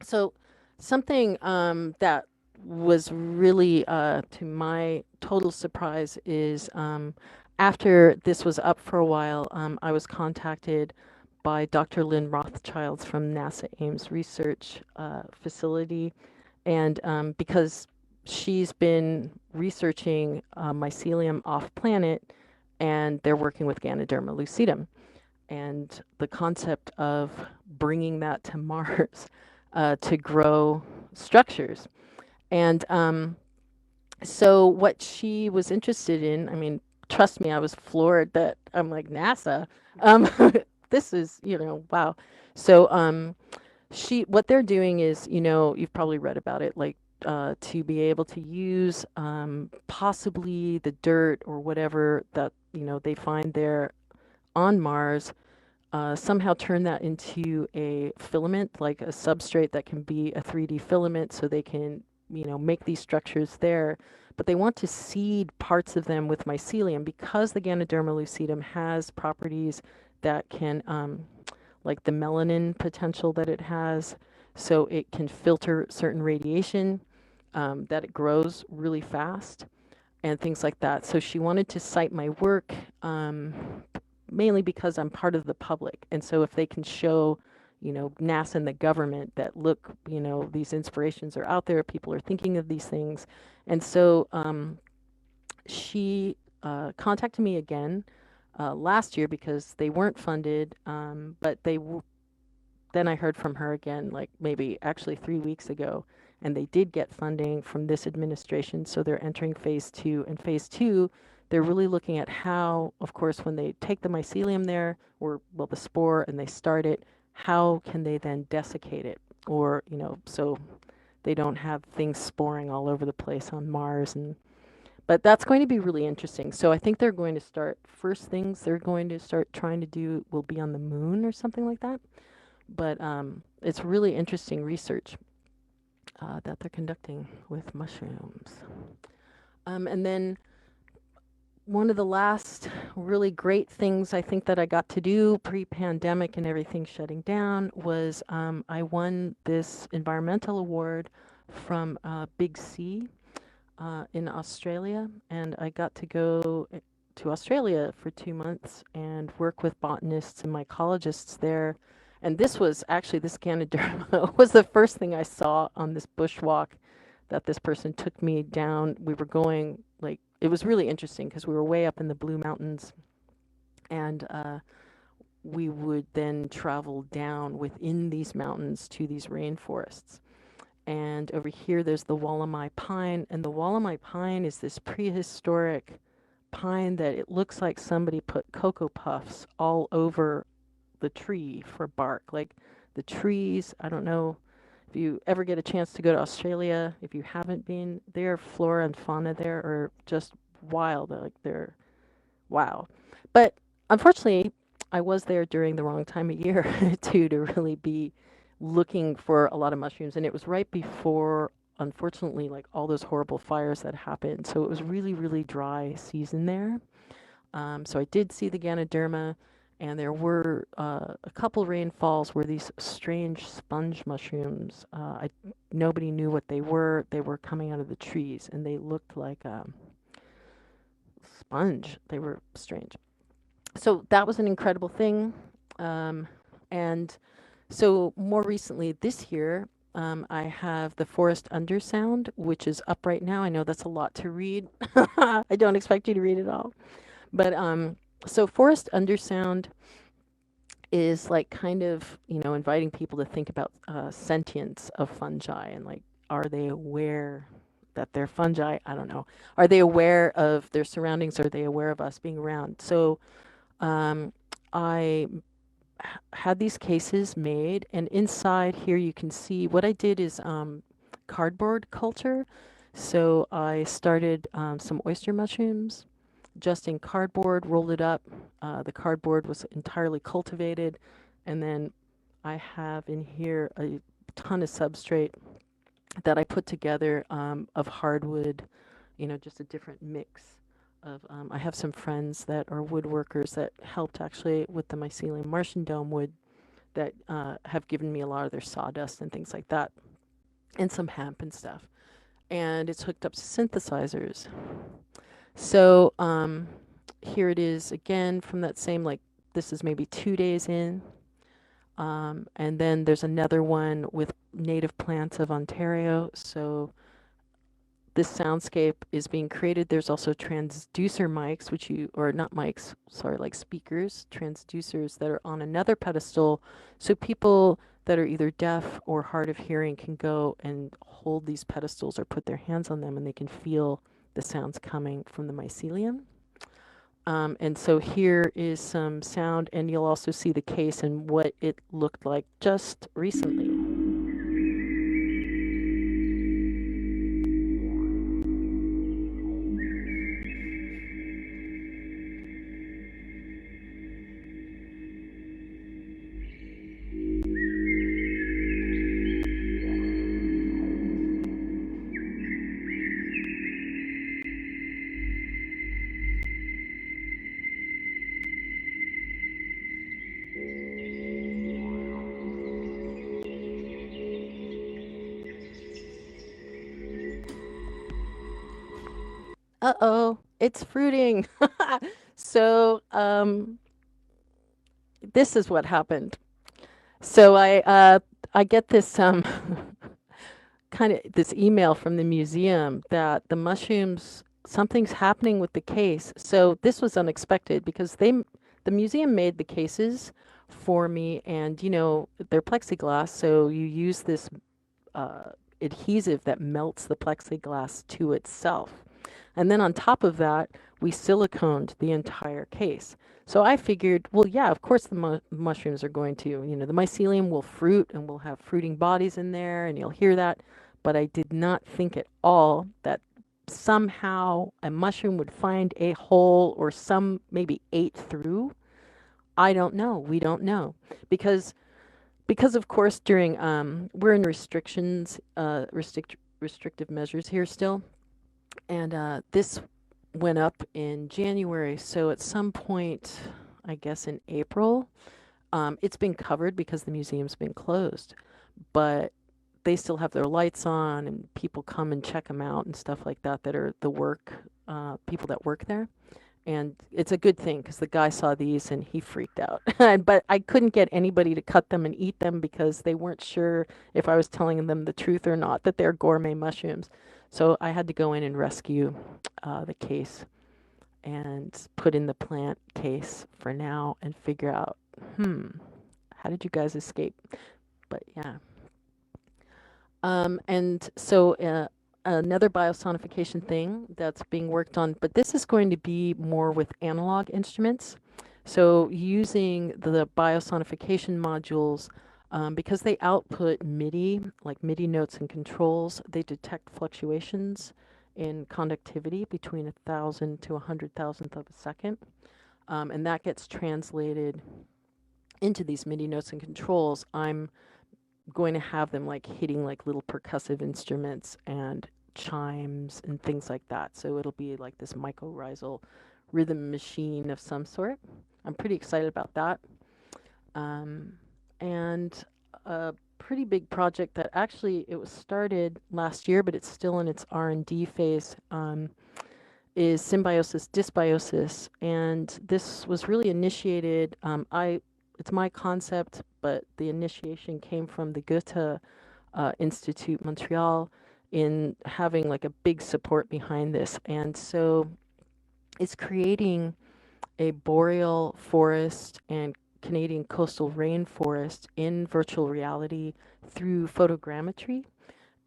So something that was really, to my total surprise, is after this was up for a while, I was contacted by Dr. Lynn Rothschilds from NASA Ames Research Facility, and because she's been researching mycelium off-planet, and they're working with Ganoderma lucidum. And the concept of bringing that to Mars to grow structures. And so what she was interested in, I mean, trust me, I was floored that I'm like, NASA, this is, wow. So what they're doing is, you've probably read about it, like to be able to use possibly the dirt or whatever that, they find there on Mars, somehow turn that into a filament, like a substrate that can be a 3D filament, so they can, make these structures there. But they want to seed parts of them with mycelium because the Ganoderma lucidum has properties that can, like the melanin potential that it has, so it can filter certain radiation, that it grows really fast, and things like that. So she wanted to cite my work, mainly because I'm part of the public. And so if they can show, NASA and the government that look, these inspirations are out there. People are thinking of these things. And so she contacted me again last year because they weren't funded, but then I heard from her again, like maybe actually 3 weeks ago, and they did get funding from this administration. So they're entering phase 2. And phase 2, they're really looking at how, of course, when they take the mycelium there, or well, the spore, and they start it, how can they then desiccate it? Or, so they don't have things sporing all over the place on Mars. But that's going to be really interesting. So I think they're going to start, first things they're going to start trying to do will be on the moon or something like that. But it's really interesting research that they're conducting with mushrooms. And then one of the last really great things I think that I got to do pre-pandemic and everything shutting down was I won this environmental award from Big C in Australia. And I got to go to Australia for 2 months and work with botanists and mycologists there. And this was actually, this Ganoderma was the first thing I saw on this bushwalk that this person took me down. We were going, like, it was really interesting because we were way up in the Blue Mountains, and we would then travel down within these mountains to these rainforests. And over here, there's the Wallamai pine, and the Wallamai pine is this prehistoric pine that it looks like somebody put Cocoa Puffs all over the tree for bark. Like the trees, I don't know if you ever get a chance to go to Australia. If you haven't been, their flora and fauna there are just wild. They're wow. But unfortunately, I was there during the wrong time of year too, to really be looking for a lot of mushrooms. And it was right before, unfortunately, like all those horrible fires that happened. So it was really, really dry season there. So I did see the Ganoderma, and there were a couple rainfalls where these strange sponge mushrooms, nobody knew what they were. They were coming out of the trees, and they looked like sponge. They were strange. So that was an incredible thing. And so more recently this year, I have the Forest Undersound, which is up right now. I know that's a lot to read. I don't expect you to read it all. But so Forest Undersound is like kind of, inviting people to think about sentience of fungi and like, are they aware that they're fungi? I don't know. Are they aware of their surroundings? Are they aware of us being around? So I had these cases made, and inside here you can see what I did is cardboard culture. So I started some oyster mushrooms just in cardboard, rolled it up. The cardboard was entirely cultivated, and then I have in here a ton of substrate that I put together of hardwood, just a different mix of, I have some friends that are woodworkers that helped actually with the mycelium Martian dome wood that have given me a lot of their sawdust and things like that, and some hemp and stuff. And it's hooked up to synthesizers. So here it is again from that same, like, this is maybe 2 days in. And then there's another one with native plants of Ontario. So this soundscape is being created. There's also transducer mics, or not mics, sorry, like speakers, transducers that are on another pedestal. So people that are either deaf or hard of hearing can go and hold these pedestals or put their hands on them, and they can feel the sounds coming from the mycelium. And so here is some sound, and you'll also see the case and what it looked like just recently. Uh-oh, it's fruiting. So this is what happened. So I get this kind of this email from the museum that the mushrooms, something's happening with the case. So this was unexpected because the museum made the cases for me, and you know they're plexiglass, so you use this adhesive that melts the plexiglass to itself. And then on top of that, we siliconed the entire case. So I figured, well, yeah, of course the mushrooms are going to, you know, the mycelium will fruit and we'll have fruiting bodies in there and you'll hear that. But I did not think at all that somehow a mushroom would find a hole or some maybe ate through. I don't know. We don't know. Because of course during we're in restrictions restrictive measures here still, and this went up in January, so at some point I guess in April it's been covered because the museum's been closed, but they still have their lights on and people come and check them out and stuff like that that are the work people that work there. And it's a good thing because the guy saw these and he freaked out. But I couldn't get anybody to cut them and eat them because they weren't sure if I was telling them the truth or not, that they're gourmet mushrooms. So I had to go in and rescue the case and put in the plant case for now and figure out, how did you guys escape? But yeah. And so another biosonification thing that's being worked on, but this is going to be more with analog instruments. So using the biosonification modules, because they output MIDI, like MIDI notes and controls, they detect fluctuations in conductivity between 1,000 to 100,000th of a second. And that gets translated into these MIDI notes and controls. I'm going to have them like hitting like little percussive instruments and chimes and things like that. So it'll be like this mycorrhizal rhythm machine of some sort. I'm pretty excited about that. And a pretty big project that actually it was started last year, but it's still in its R&D phase, is symbiosis dysbiosis. And this was really initiated, it's my concept, but the initiation came from the Goethe Institute Montreal in having like a big support behind this. And so it's creating a boreal forest and Canadian coastal rainforest in virtual reality through photogrammetry.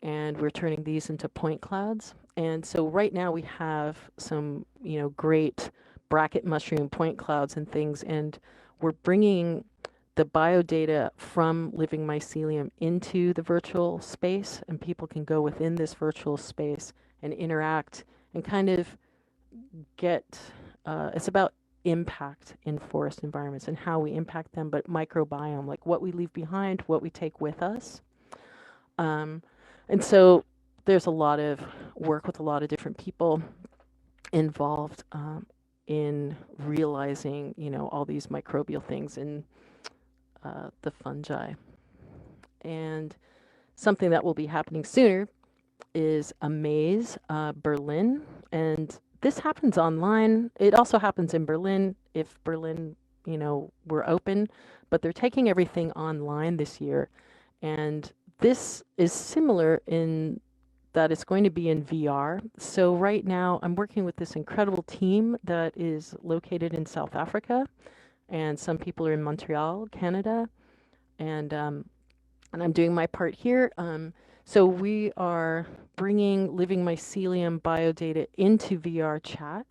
And we're turning these into point clouds. And so right now we have some, you know, great bracket mushroom point clouds and things, and we're bringing the biodata from living mycelium into the virtual space, and people can go within this virtual space and interact and kind of get, it's about impact in forest environments and how we impact them, but microbiome, like what we leave behind, what we take with us. And so there's a lot of work with a lot of different people involved in realizing, you know, all these microbial things in the fungi. And something that will be happening sooner is a maze, Berlin. And this happens online. It also happens in Berlin if Berlin, you know, were open, but they're taking everything online this year. And this is similar in that it's going to be in VR. So right now I'm working with this incredible team that is located in South Africa, and some people are in Montreal, Canada, and I'm doing my part here. So we are bringing living mycelium biodata into VR chat,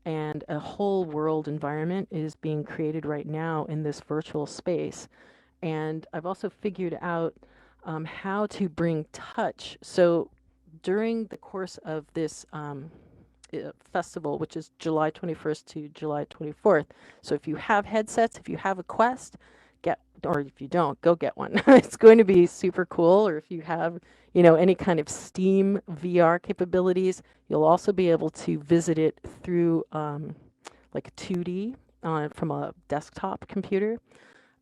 and a whole world environment is being created right now in this virtual space. And I've also figured out how to bring touch. So during the course of this festival, which is July 21st to July 24th, so if you have headsets, if you have a Quest, get, or if you don't, go get one. It's going to be super cool. Or if you have, you know, any kind of Steam VR capabilities, you'll also be able to visit it through like 2D from a desktop computer.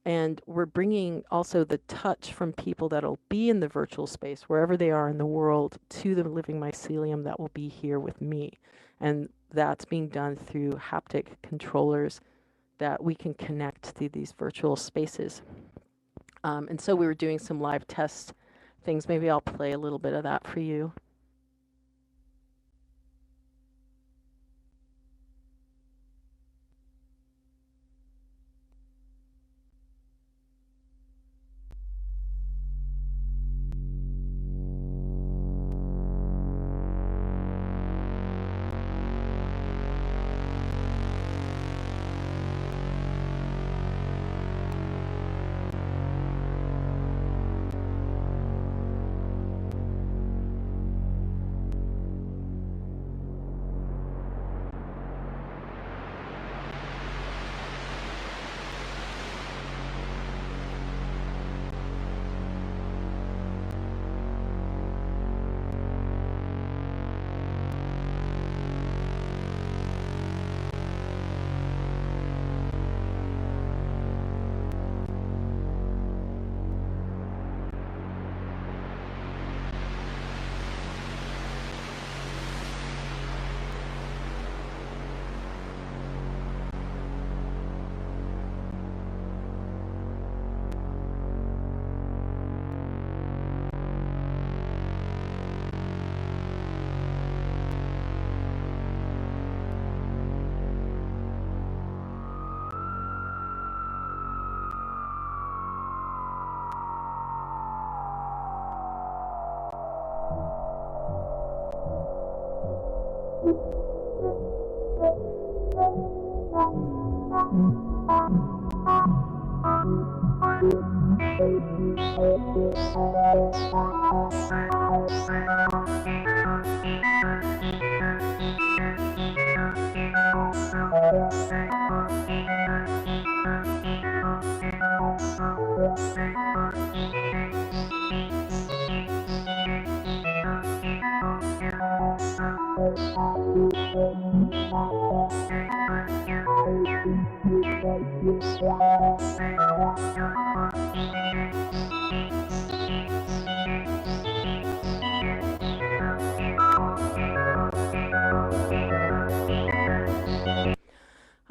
And we're bringing also the touch from people that'll be in the virtual space, wherever they are in the world, to the living mycelium that will be here with me. And that's being done through haptic controllers that we can connect to these virtual spaces. And so we were doing some live test things. Maybe I'll play a little bit of that for you.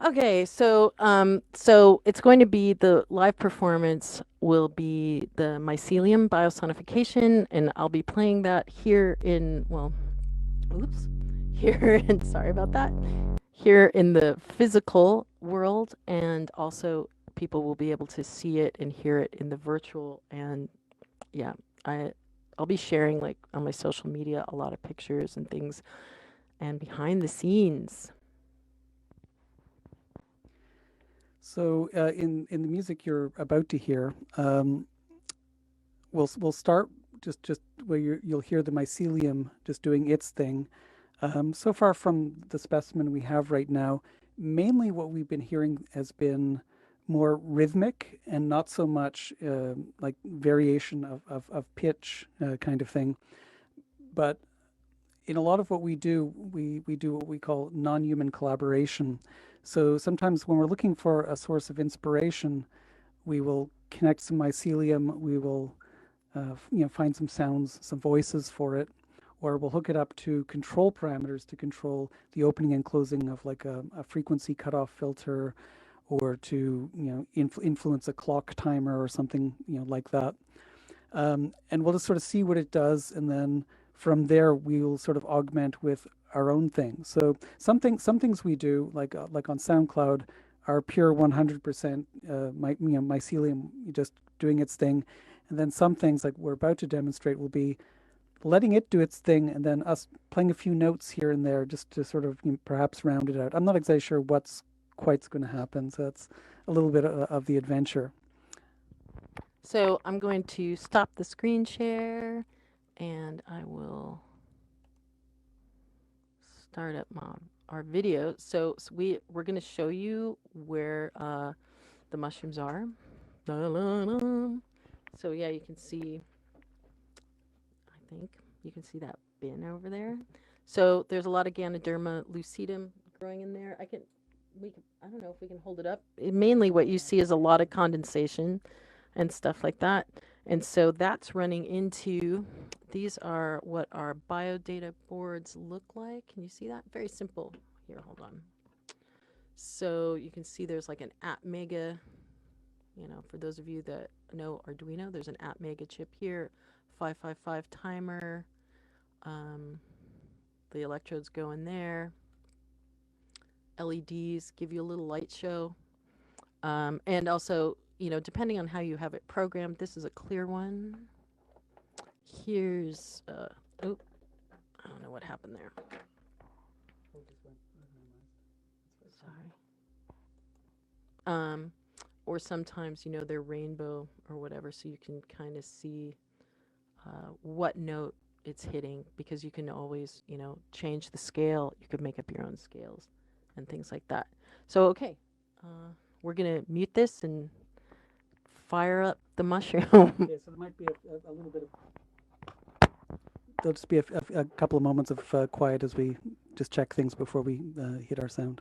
Okay, so it's going to be the live performance will be the mycelium biosonification, and I'll be playing that here in, well, oops, here in, sorry about that, here in the physical world, and also people will be able to see it and hear it in the virtual. And yeah, I'll be sharing like on my social media a lot of pictures and things and behind the scenes. So in the music you're about to hear, we'll start just where you'll hear the mycelium just doing its thing. So far from the specimen we have right now, mainly what we've been hearing has been more rhythmic and not so much like variation of pitch kind of thing. But in a lot of what we do, we do what we call non-human collaboration. So sometimes when we're looking for a source of inspiration, we will connect some mycelium, we will find some sounds, some voices for it, or we'll hook it up to control parameters to control the opening and closing of like a frequency cutoff filter, or to influence a clock timer or something like that. And we'll just sort of see what it does, and then from there we will sort of augment with our own thing. So some things we do, like on SoundCloud, are pure 100% mycelium just doing its thing, and then some things like we're about to demonstrate will be letting it do its thing, and then us playing a few notes here and there just to sort of perhaps round it out. I'm not exactly sure what's quite going to happen, so that's a little bit of the adventure. So I'm going to stop the screen share, and I will start up our video. So we're going to show you where the mushrooms are. So yeah, you can see, I think you can see that bin over there. So there's a lot of Ganoderma lucidum growing in there. I don't know if we can hold it up. Mainly what you see is a lot of condensation and stuff like that. And so that's running into, these are what our biodata boards look like. Can you see that? Very simple. Here, hold on. So you can see there's like an Atmega, For those of you that know Arduino, there's an app mega chip here, 555 timer. The electrodes go in there. LEDs give you a little light show. And also, depending on how you have it programmed, this is a clear one. Here's, oh, I don't know what happened there. Sorry. Or sometimes, they're rainbow or whatever, so you can kind of see what note it's hitting, because you can always, change the scale. You could make up your own scales and things like that. So, okay, we're going to mute this and fire up the mushroom. Okay, so there might be a little bit of, there'll just be a couple of moments of quiet as we just check things before we hit our sound.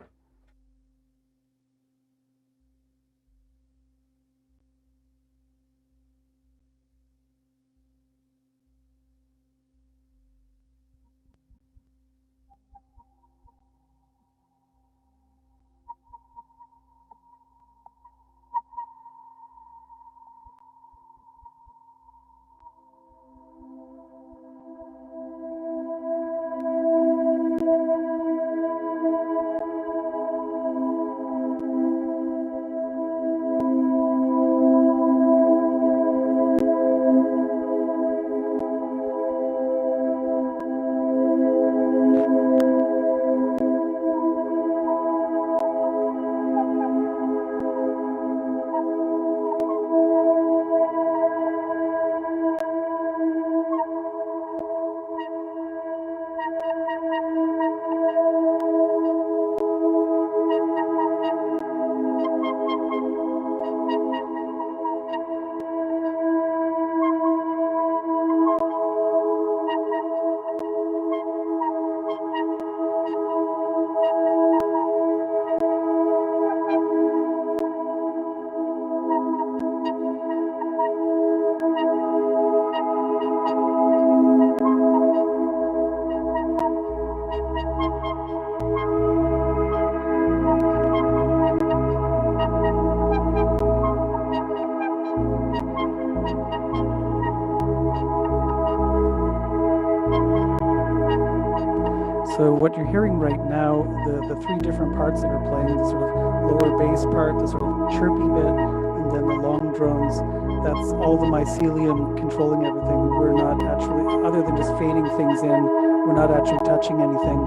So what you're hearing right now, the three different parts that are playing, the sort of lower bass part, the sort of chirpy bit, and then the long drones, that's all the mycelium controlling everything. We're not actually, other than just fading things in, we're not actually touching anything.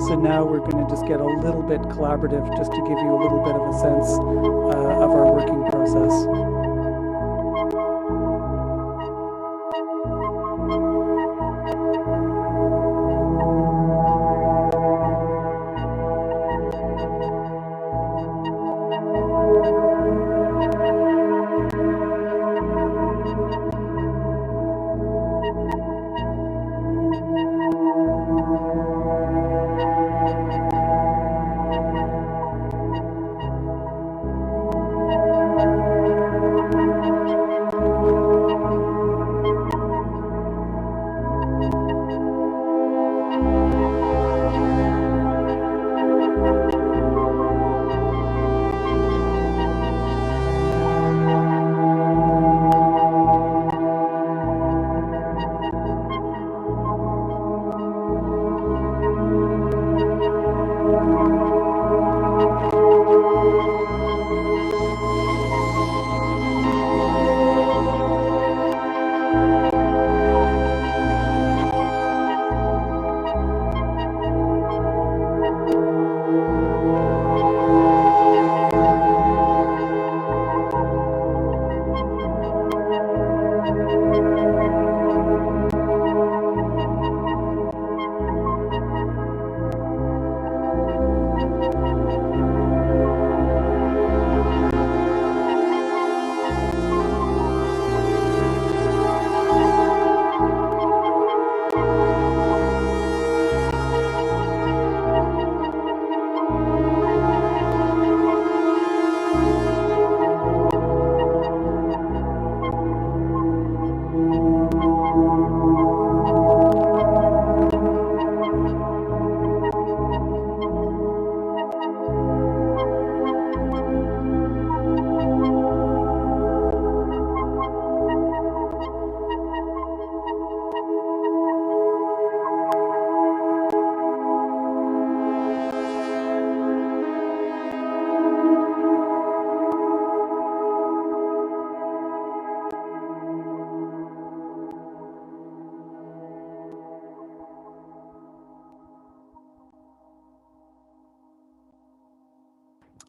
So now we're going to just get a little bit collaborative, just to give you a little bit of a sense of our working process.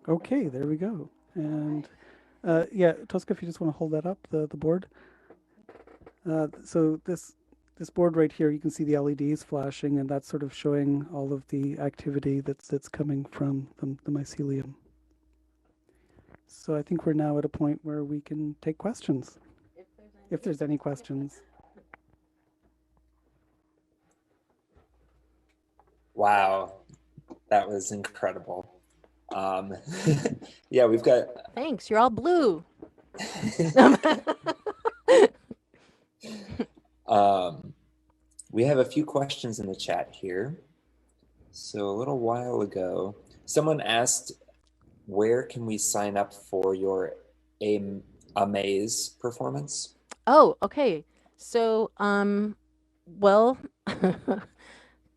Okay, there we go. And yeah, Tosca, if you just want to hold that up, the board. So this board right here, you can see the LEDs flashing, and that's sort of showing all of the activity that's coming from the mycelium. So I think we're now at a point where we can take questions, if there's any questions. Wow, that was incredible. Yeah, we've got. Thanks. You're all blue. We have a few questions in the chat here. So a little while ago, someone asked, where can we sign up for your Amaze performance? Oh, okay. So, well,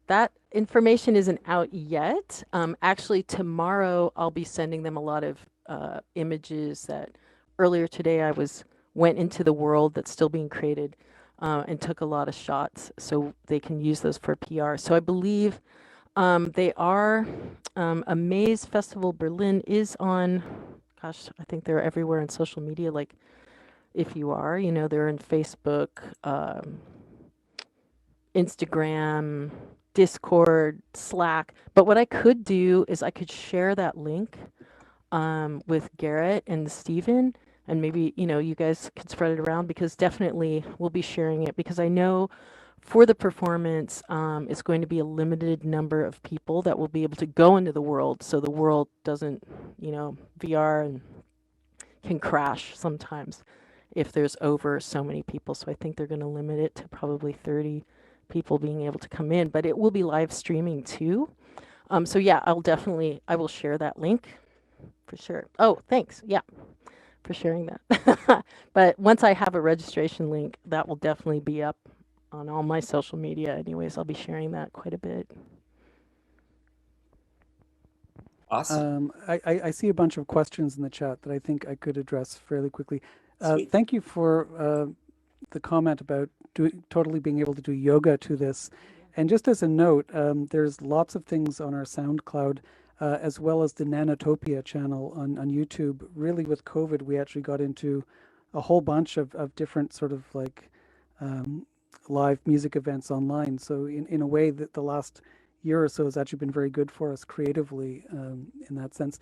that information isn't out yet. Actually, tomorrow I'll be sending them a lot of images that earlier today went into the world that's still being created and took a lot of shots, so they can use those for PR. So I believe they are. Amaze Festival Berlin is on. Gosh, I think they're everywhere on social media. Like, if you are, they're in Facebook. Instagram, Discord, Slack. But what I could do is I could share that link with Garrett and Steven, and maybe, you guys could spread it around, because definitely we'll be sharing it, because I know for the performance, it's going to be a limited number of people that will be able to go into the world, so the world doesn't, VR and can crash sometimes if there's over so many people. So I think they're going to limit it to probably 30 people being able to come in, but it will be live streaming too. So yeah, I will share that link for sure. Oh, thanks. Yeah, for sharing that. But once I have a registration link, that will definitely be up on all my social media. Anyways, I'll be sharing that quite a bit. Awesome. I see a bunch of questions in the chat that I think I could address fairly quickly. Sweet. Thank you for the comment about totally being able to do yoga to this. And just as a note, there's lots of things on our SoundCloud, as well as the Nanotopia channel on YouTube. Really, with COVID, we actually got into a whole bunch of different sort of like live music events online. So in a way, that the last year or so has actually been very good for us creatively in that sense.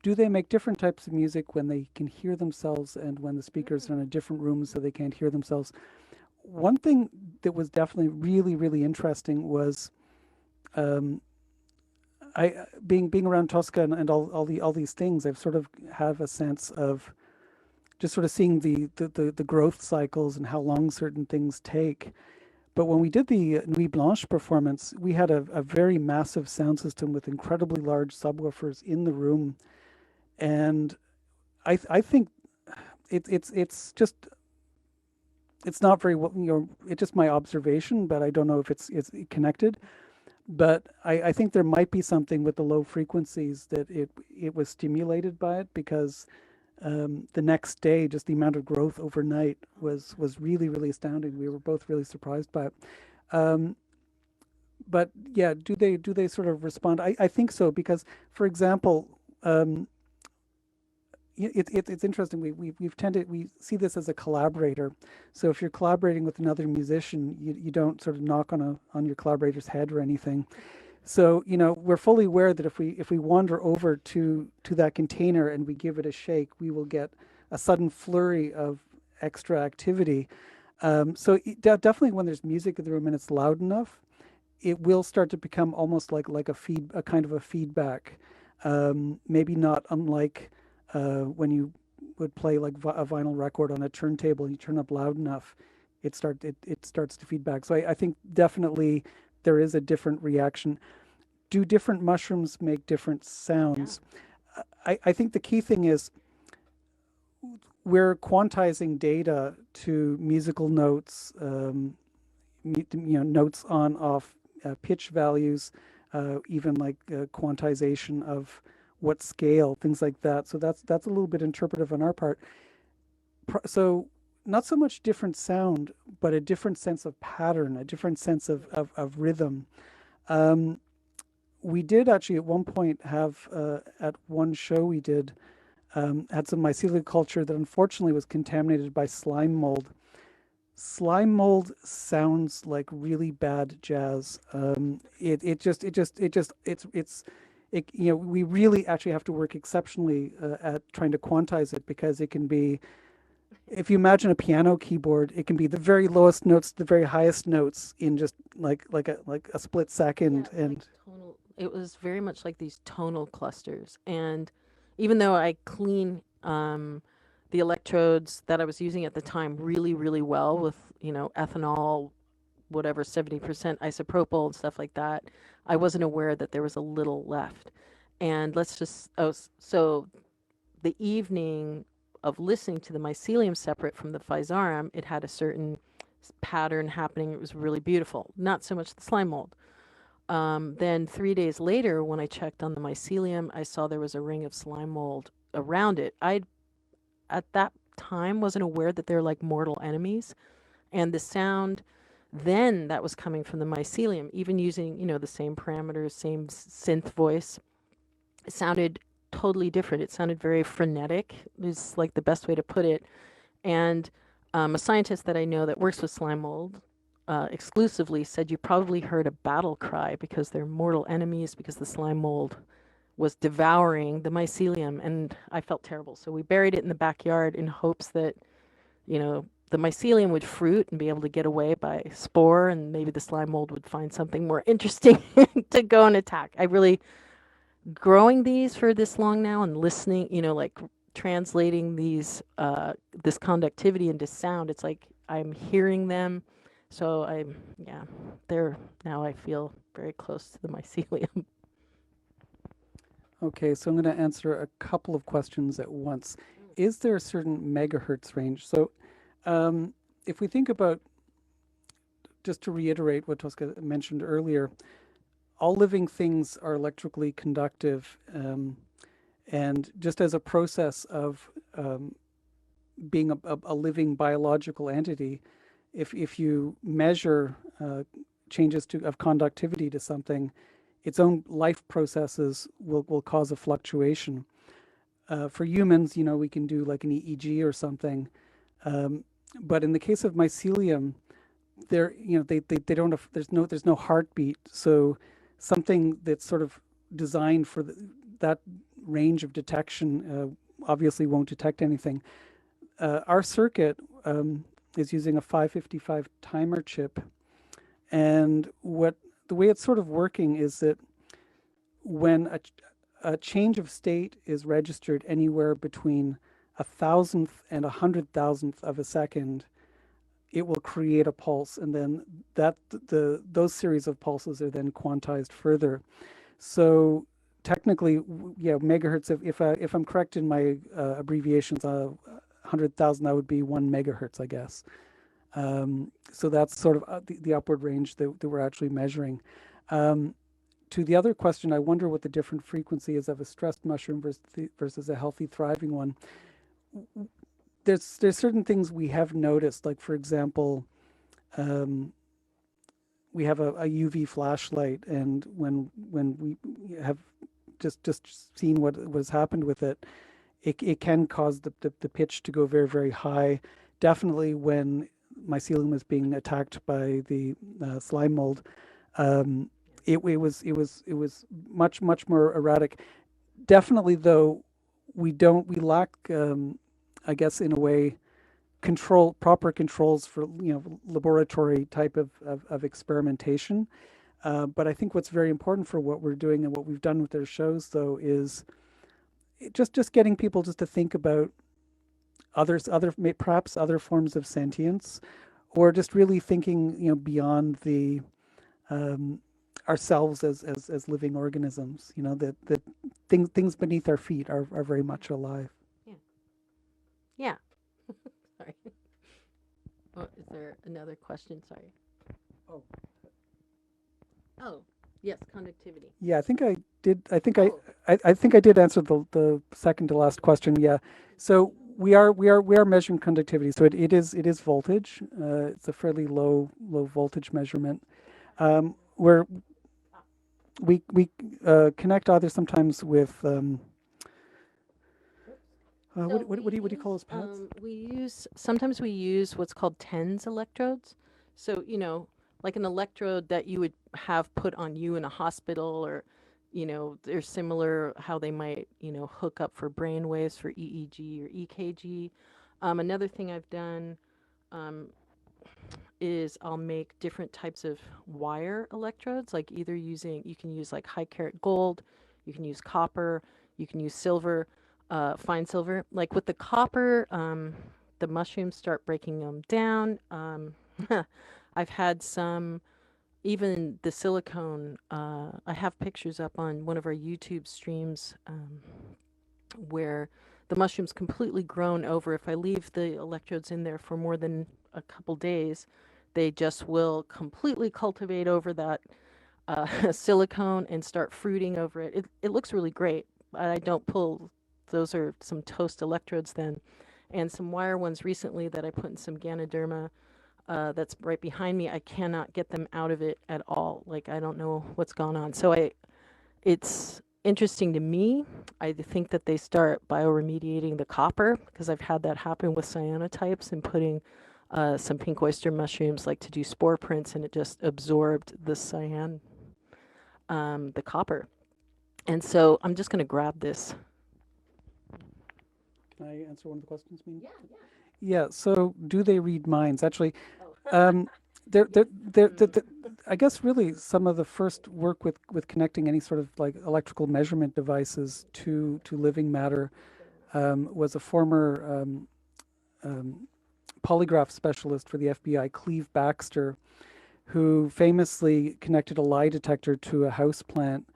Do they make different types of music when they can hear themselves and when the speakers are in a different room so they can't hear themselves? One thing that was definitely really, really interesting was I being around Tosca and all these things. I've sort of have a sense of just sort of seeing the growth cycles and how long certain things take. But when we did the Nuit Blanche performance, we had a very massive sound system with incredibly large subwoofers in the room, and I think it's just it's not very well, it's just my observation, but I don't know if it's connected. But I think there might be something with the low frequencies that it was stimulated by it, because the next day, just the amount of growth overnight was really, really astounding. We were both really surprised by it. But yeah, do they sort of respond? I think so, because, for example, it's interesting. We see this as a collaborator. So if you're collaborating with another musician, you don't sort of knock on your collaborator's head or anything. So we're fully aware that if we wander over to that container and we give it a shake, we will get a sudden flurry of extra activity. So definitely, when there's music in the room and it's loud enough, it will start to become almost like a kind of a feedback. Maybe not unlike when you would play like a vinyl record on a turntable and you turn up loud enough, it starts to feedback. So I think definitely there is a different reaction. Do different mushrooms make different sounds? Yeah. I think the key thing is we're quantizing data to musical notes, notes on off, pitch values, even like quantization of what scale, things like that. So that's a little bit interpretive on our part. So not so much different sound, but a different sense of pattern, a different sense of rhythm. we did actually at one point have, at one show we did, had some mycelial culture that unfortunately was contaminated by slime mold. Slime mold sounds like really bad jazz. We really actually have to work exceptionally at trying to quantize it, because it can be, if you imagine a piano keyboard, it can be the very lowest notes to the very highest notes in just like a split second. Yeah, And like tonal. It was very much like these tonal clusters. And even though I clean the electrodes that I was using at the time really, really well with, ethanol, whatever, 70% isopropyl and stuff like that, I wasn't aware that there was a little left. And so the evening of listening to the mycelium separate from the physarum, it had a certain pattern happening. It was really beautiful. Not so much the slime mold. Then 3 days later, when I checked on the mycelium, I saw there was a ring of slime mold around it. I, at that time, wasn't aware that they're like mortal enemies. And the sound then that was coming from the mycelium, even using, the same parameters, same synth voice, it sounded totally different. It sounded very frenetic, is like the best way to put it. And a scientist that I know that works with slime mold exclusively said you probably heard a battle cry because they're mortal enemies, because the slime mold was devouring the mycelium. And I felt terrible. So we buried it in the backyard in hopes that, the mycelium would fruit and be able to get away by spore, and maybe the slime mold would find something more interesting to go and attack. I really, growing these for this long now and listening, like translating these this conductivity into sound, it's like I'm hearing them. So they're now, I feel very close to the mycelium. okay, so I'm going to answer a couple of questions at once. Is there a certain megahertz range? So if we think about, just to reiterate what Tosca mentioned earlier, all living things are electrically conductive, and just as a process of being a living biological entity, if you measure changes of conductivity to something, its own life processes will cause a fluctuation. For humans, we can do like an EEG or something, but in the case of mycelium, they don't have, there's no heartbeat, so something that's sort of designed for that range of detection obviously won't detect anything. Our circuit is using a 555 timer chip, and the way it's sort of working is that when a change of state is registered anywhere between 1,000th and 100,000th of a second, it will create a pulse, and then those series of pulses are then quantized further. So technically, megahertz. If I'm correct in my abbreviations, 100,000, that would be 1 megahertz, I guess. So that's sort of the upward range that we're actually measuring. To the other question, I wonder what the different frequency is of a stressed mushroom versus a healthy, thriving one. There's certain things we have noticed, like for example, we have a UV flashlight, and when we have just seen what has happened with it, it can cause the pitch to go very, very high. Definitely when mycelium is being attacked by the slime mold, it was much more erratic. Definitely though, we lack, I guess in a way, proper controls for laboratory type of experimentation. But I think what's very important for what we're doing and what we've done with their shows though is just getting people just to think about perhaps other forms of sentience, or just really thinking beyond the ourselves as living organisms. That things beneath our feet are very much alive. Yeah. Sorry. Oh, is there another question? Sorry. Oh, yes, conductivity. Yeah, I think I did. I think I did answer the second to last question. Yeah. So we are measuring conductivity. So it is voltage. It's a fairly low voltage measurement. we connect either sometimes with what do you call those pads? Sometimes we use what's called TENS electrodes. So, like an electrode that you would have put on you in a hospital, or, they're similar how they might, hook up for brain waves for EEG or EKG. Another thing I've done um, is I'll make different types of wire electrodes, like either you can use like high carat gold, you can use copper, you can use silver, fine silver. Like with the copper, the mushrooms start breaking them down. I've had some, even the silicone, I have pictures up on one of our YouTube streams where the mushroom's completely grown over. If I leave the electrodes in there for more than a couple days, they just will completely cultivate over that silicone and start fruiting over it. It looks really great. I don't pull, those are some toast electrodes then. And some wire ones recently that I put in some Ganoderma that's right behind me. I cannot get them out of it at all. Like, I don't know what's gone on. So it's interesting to me. I think that they start bioremediating the copper, because I've had that happen with cyanotypes and putting some pink oyster mushrooms like to do spore prints, and it just absorbed the cyan, the copper. And so I'm just going to grab this. Can I answer one of the questions, Min? Yeah. So, do they read minds? Actually, they're I guess really some of the first work with connecting any sort of like electrical measurement devices to living matter was a former polygraph specialist for the FBI, Cleve Baxter, who famously connected a lie detector to a house plant.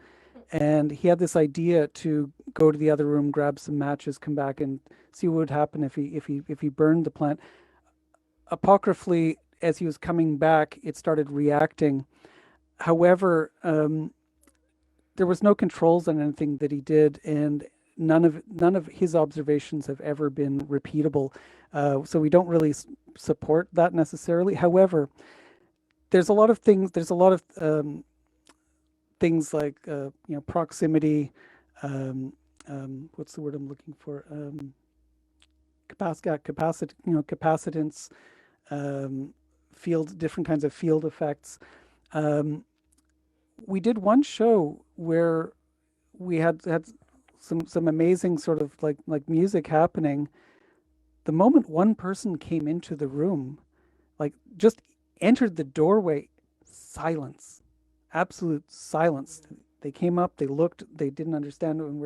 And he had this idea to go to the other room, grab some matches, come back, and see what would happen if he burned the plant. Apocryphally, as he was coming back, it started reacting. However, there was no controls on anything that he did, and none of his observations have ever been repeatable. So we don't really support that necessarily. However, there's a lot of things. There's a lot of things like proximity. What's the word I'm looking for? Capacitance, different kinds of field effects. We did one show where we had some amazing sort of like music happening. The moment one person came into the room, like just entered the doorway, silence, absolute silence. They came up, they looked, they didn't understand it, and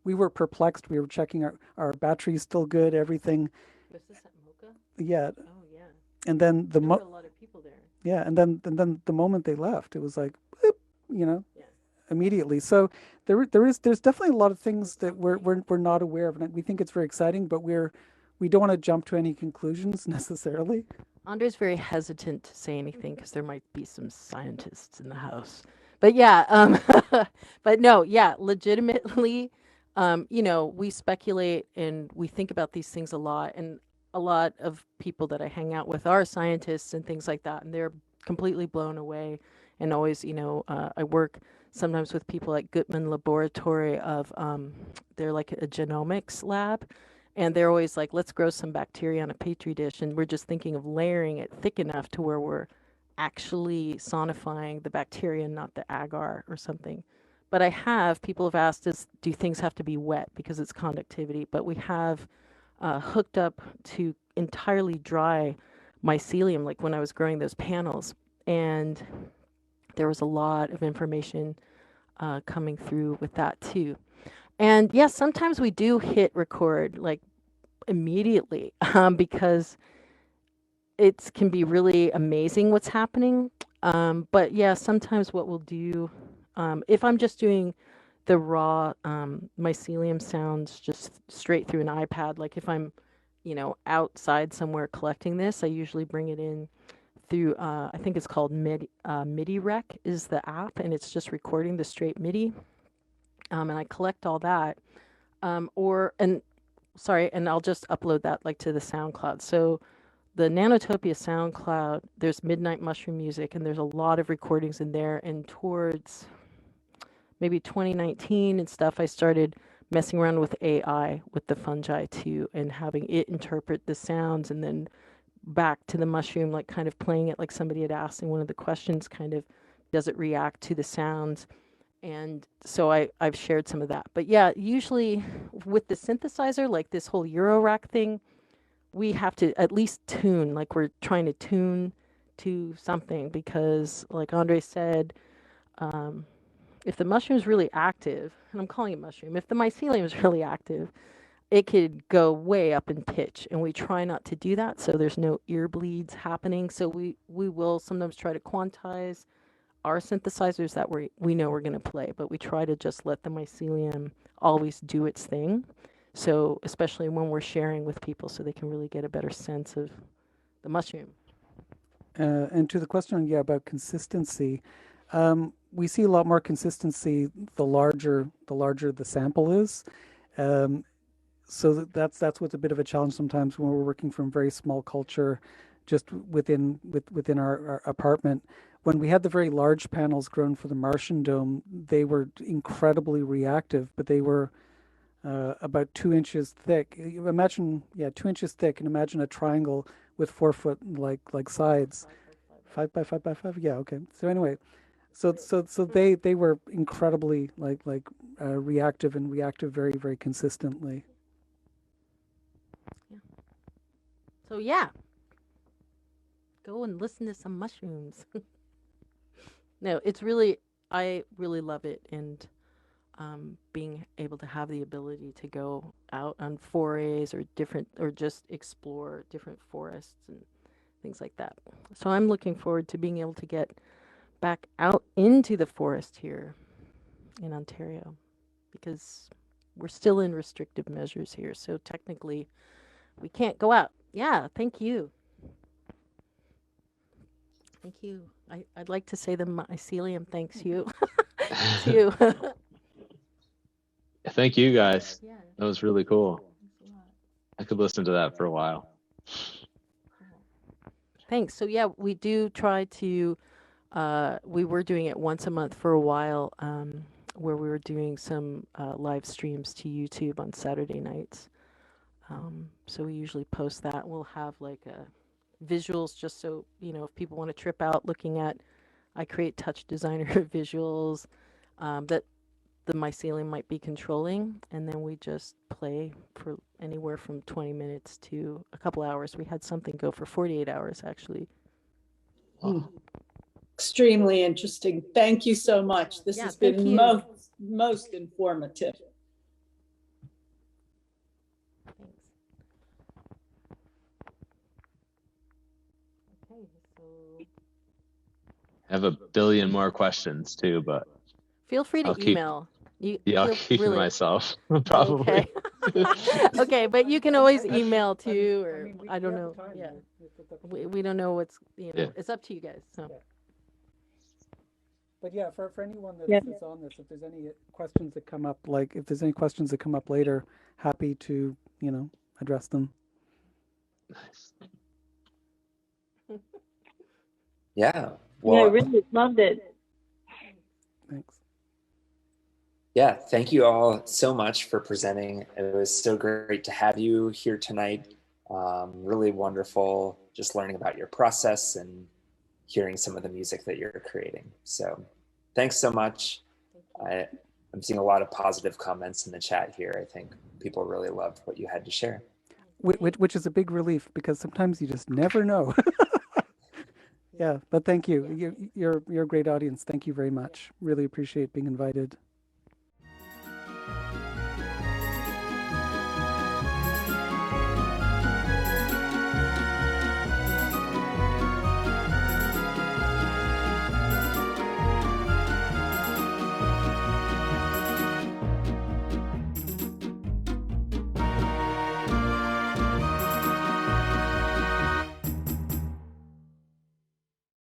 we were perplexed. We were checking our battery's still good, everything. Was this at Mocha? Yeah. Oh yeah. And then there were a lot of people there. Yeah, and then the moment they left, it was like, boop, yeah. Immediately. So there's definitely a lot of things that we're not aware of, and we think it's very exciting, but we don't want to jump to any conclusions necessarily. Andrei's very hesitant to say anything because there might be some scientists in the house. But yeah, but no, yeah, legitimately, we speculate and we think about these things a lot. And a lot of people that I hang out with are scientists and things like that. And they're completely blown away. And always, I work sometimes with people like Gutman Laboratory they're like a genomics lab. And they're always like, let's grow some bacteria on a petri dish. And we're just thinking of layering it thick enough to where we're actually sonifying the bacteria, not the agar or something. But people have asked us, do things have to be wet because it's conductivity? But we have hooked up to entirely dry mycelium, like when I was growing those panels. And there was a lot of information coming through with that too. And yes, sometimes we do hit record like immediately because it can be really amazing what's happening. But yeah, sometimes what we'll do, if I'm just doing the raw mycelium sounds just straight through an iPad, like if I'm, outside somewhere collecting this, I usually bring it in through, I think it's called MIDI Rec is the app, and it's just recording the straight MIDI. And I collect all that, and I'll just upload that like to the SoundCloud. So the Nanotopia SoundCloud, there's Midnight Mushroom Music, and there's a lot of recordings in there. And towards maybe 2019 and stuff, I started messing around with AI with the fungi too, and having it interpret the sounds, and then back to the mushroom, like kind of playing it like somebody had asked in one of the questions, kind of, does it react to the sounds? And so I've shared some of that. But yeah, usually with the synthesizer, like this whole Eurorack thing, we have to at least tune, like we're trying to tune to something, because like Andrei said, if the mushroom's really active, and I'm calling it mushroom, if the mycelium is really active, it could go way up in pitch, and we try not to do that so there's no ear bleeds happening. So we will sometimes try to quantize our synthesizers that we know we're going to play, but we try to just let the mycelium always do its thing. So especially when we're sharing with people, so they can really get a better sense of the mushroom. And to the question, yeah, about consistency, we see a lot more consistency the larger the sample is. So that's what's a bit of a challenge sometimes when we're working from very small culture, just within our apartment. When we had the very large panels grown for the Martian dome, they were incredibly reactive, but they were about 2 inches thick. You imagine, yeah, 2 inches thick, and imagine a triangle with 4 foot like sides, 5 by 5 by 5. Yeah, okay. So anyway, so they were incredibly reactive, and reactive very, very consistently. Yeah. So yeah, go and listen to some mushrooms. No, it's really, I really love it, and being able to have the ability to go out on forays or just explore different forests and things like that. So I'm looking forward to being able to get back out into the forest here in Ontario, because we're still in restrictive measures here. So technically we can't go out. Yeah, thank you. Thank you. I'd like to say the mycelium thanks you too. Thank you guys. Yeah. That was really cool. Thanks a lot. I could listen to that for a while. Thanks. So yeah, we do try to, we were doing it once a month for a while, where we were doing some live streams to YouTube on Saturday nights. So we usually post that. We'll have like visuals, just so, you know, if people want to trip out looking at, I create touch designer visuals that the mycelium might be controlling, and then we just play for anywhere from 20 minutes to a couple hours. We had something go for 48 hours, actually. Extremely interesting. Thank you so much. This has been most informative. Thanks. Okay, so I have a billion more questions too, but feel free to email. I'll keep it myself, probably. Okay. Okay, but you can always email too, or I don't know. Yeah, we don't know what's, you know, it's up to you guys. So. But yeah, for anyone that's on this, if there's any questions that come up, later, happy to, you know, address them. Nice. Yeah. Well, I really loved it. Thanks. Yeah, thank you all so much for presenting. It was so great to have you here tonight. Really wonderful just learning about your process and hearing some of the music that you're creating. So thanks so much. I'm seeing a lot of positive comments in the chat here. I think people really loved what you had to share. Which is a big relief, because sometimes you just never know. Yeah, but thank you. You're a great audience. Thank you very much. Really appreciate being invited.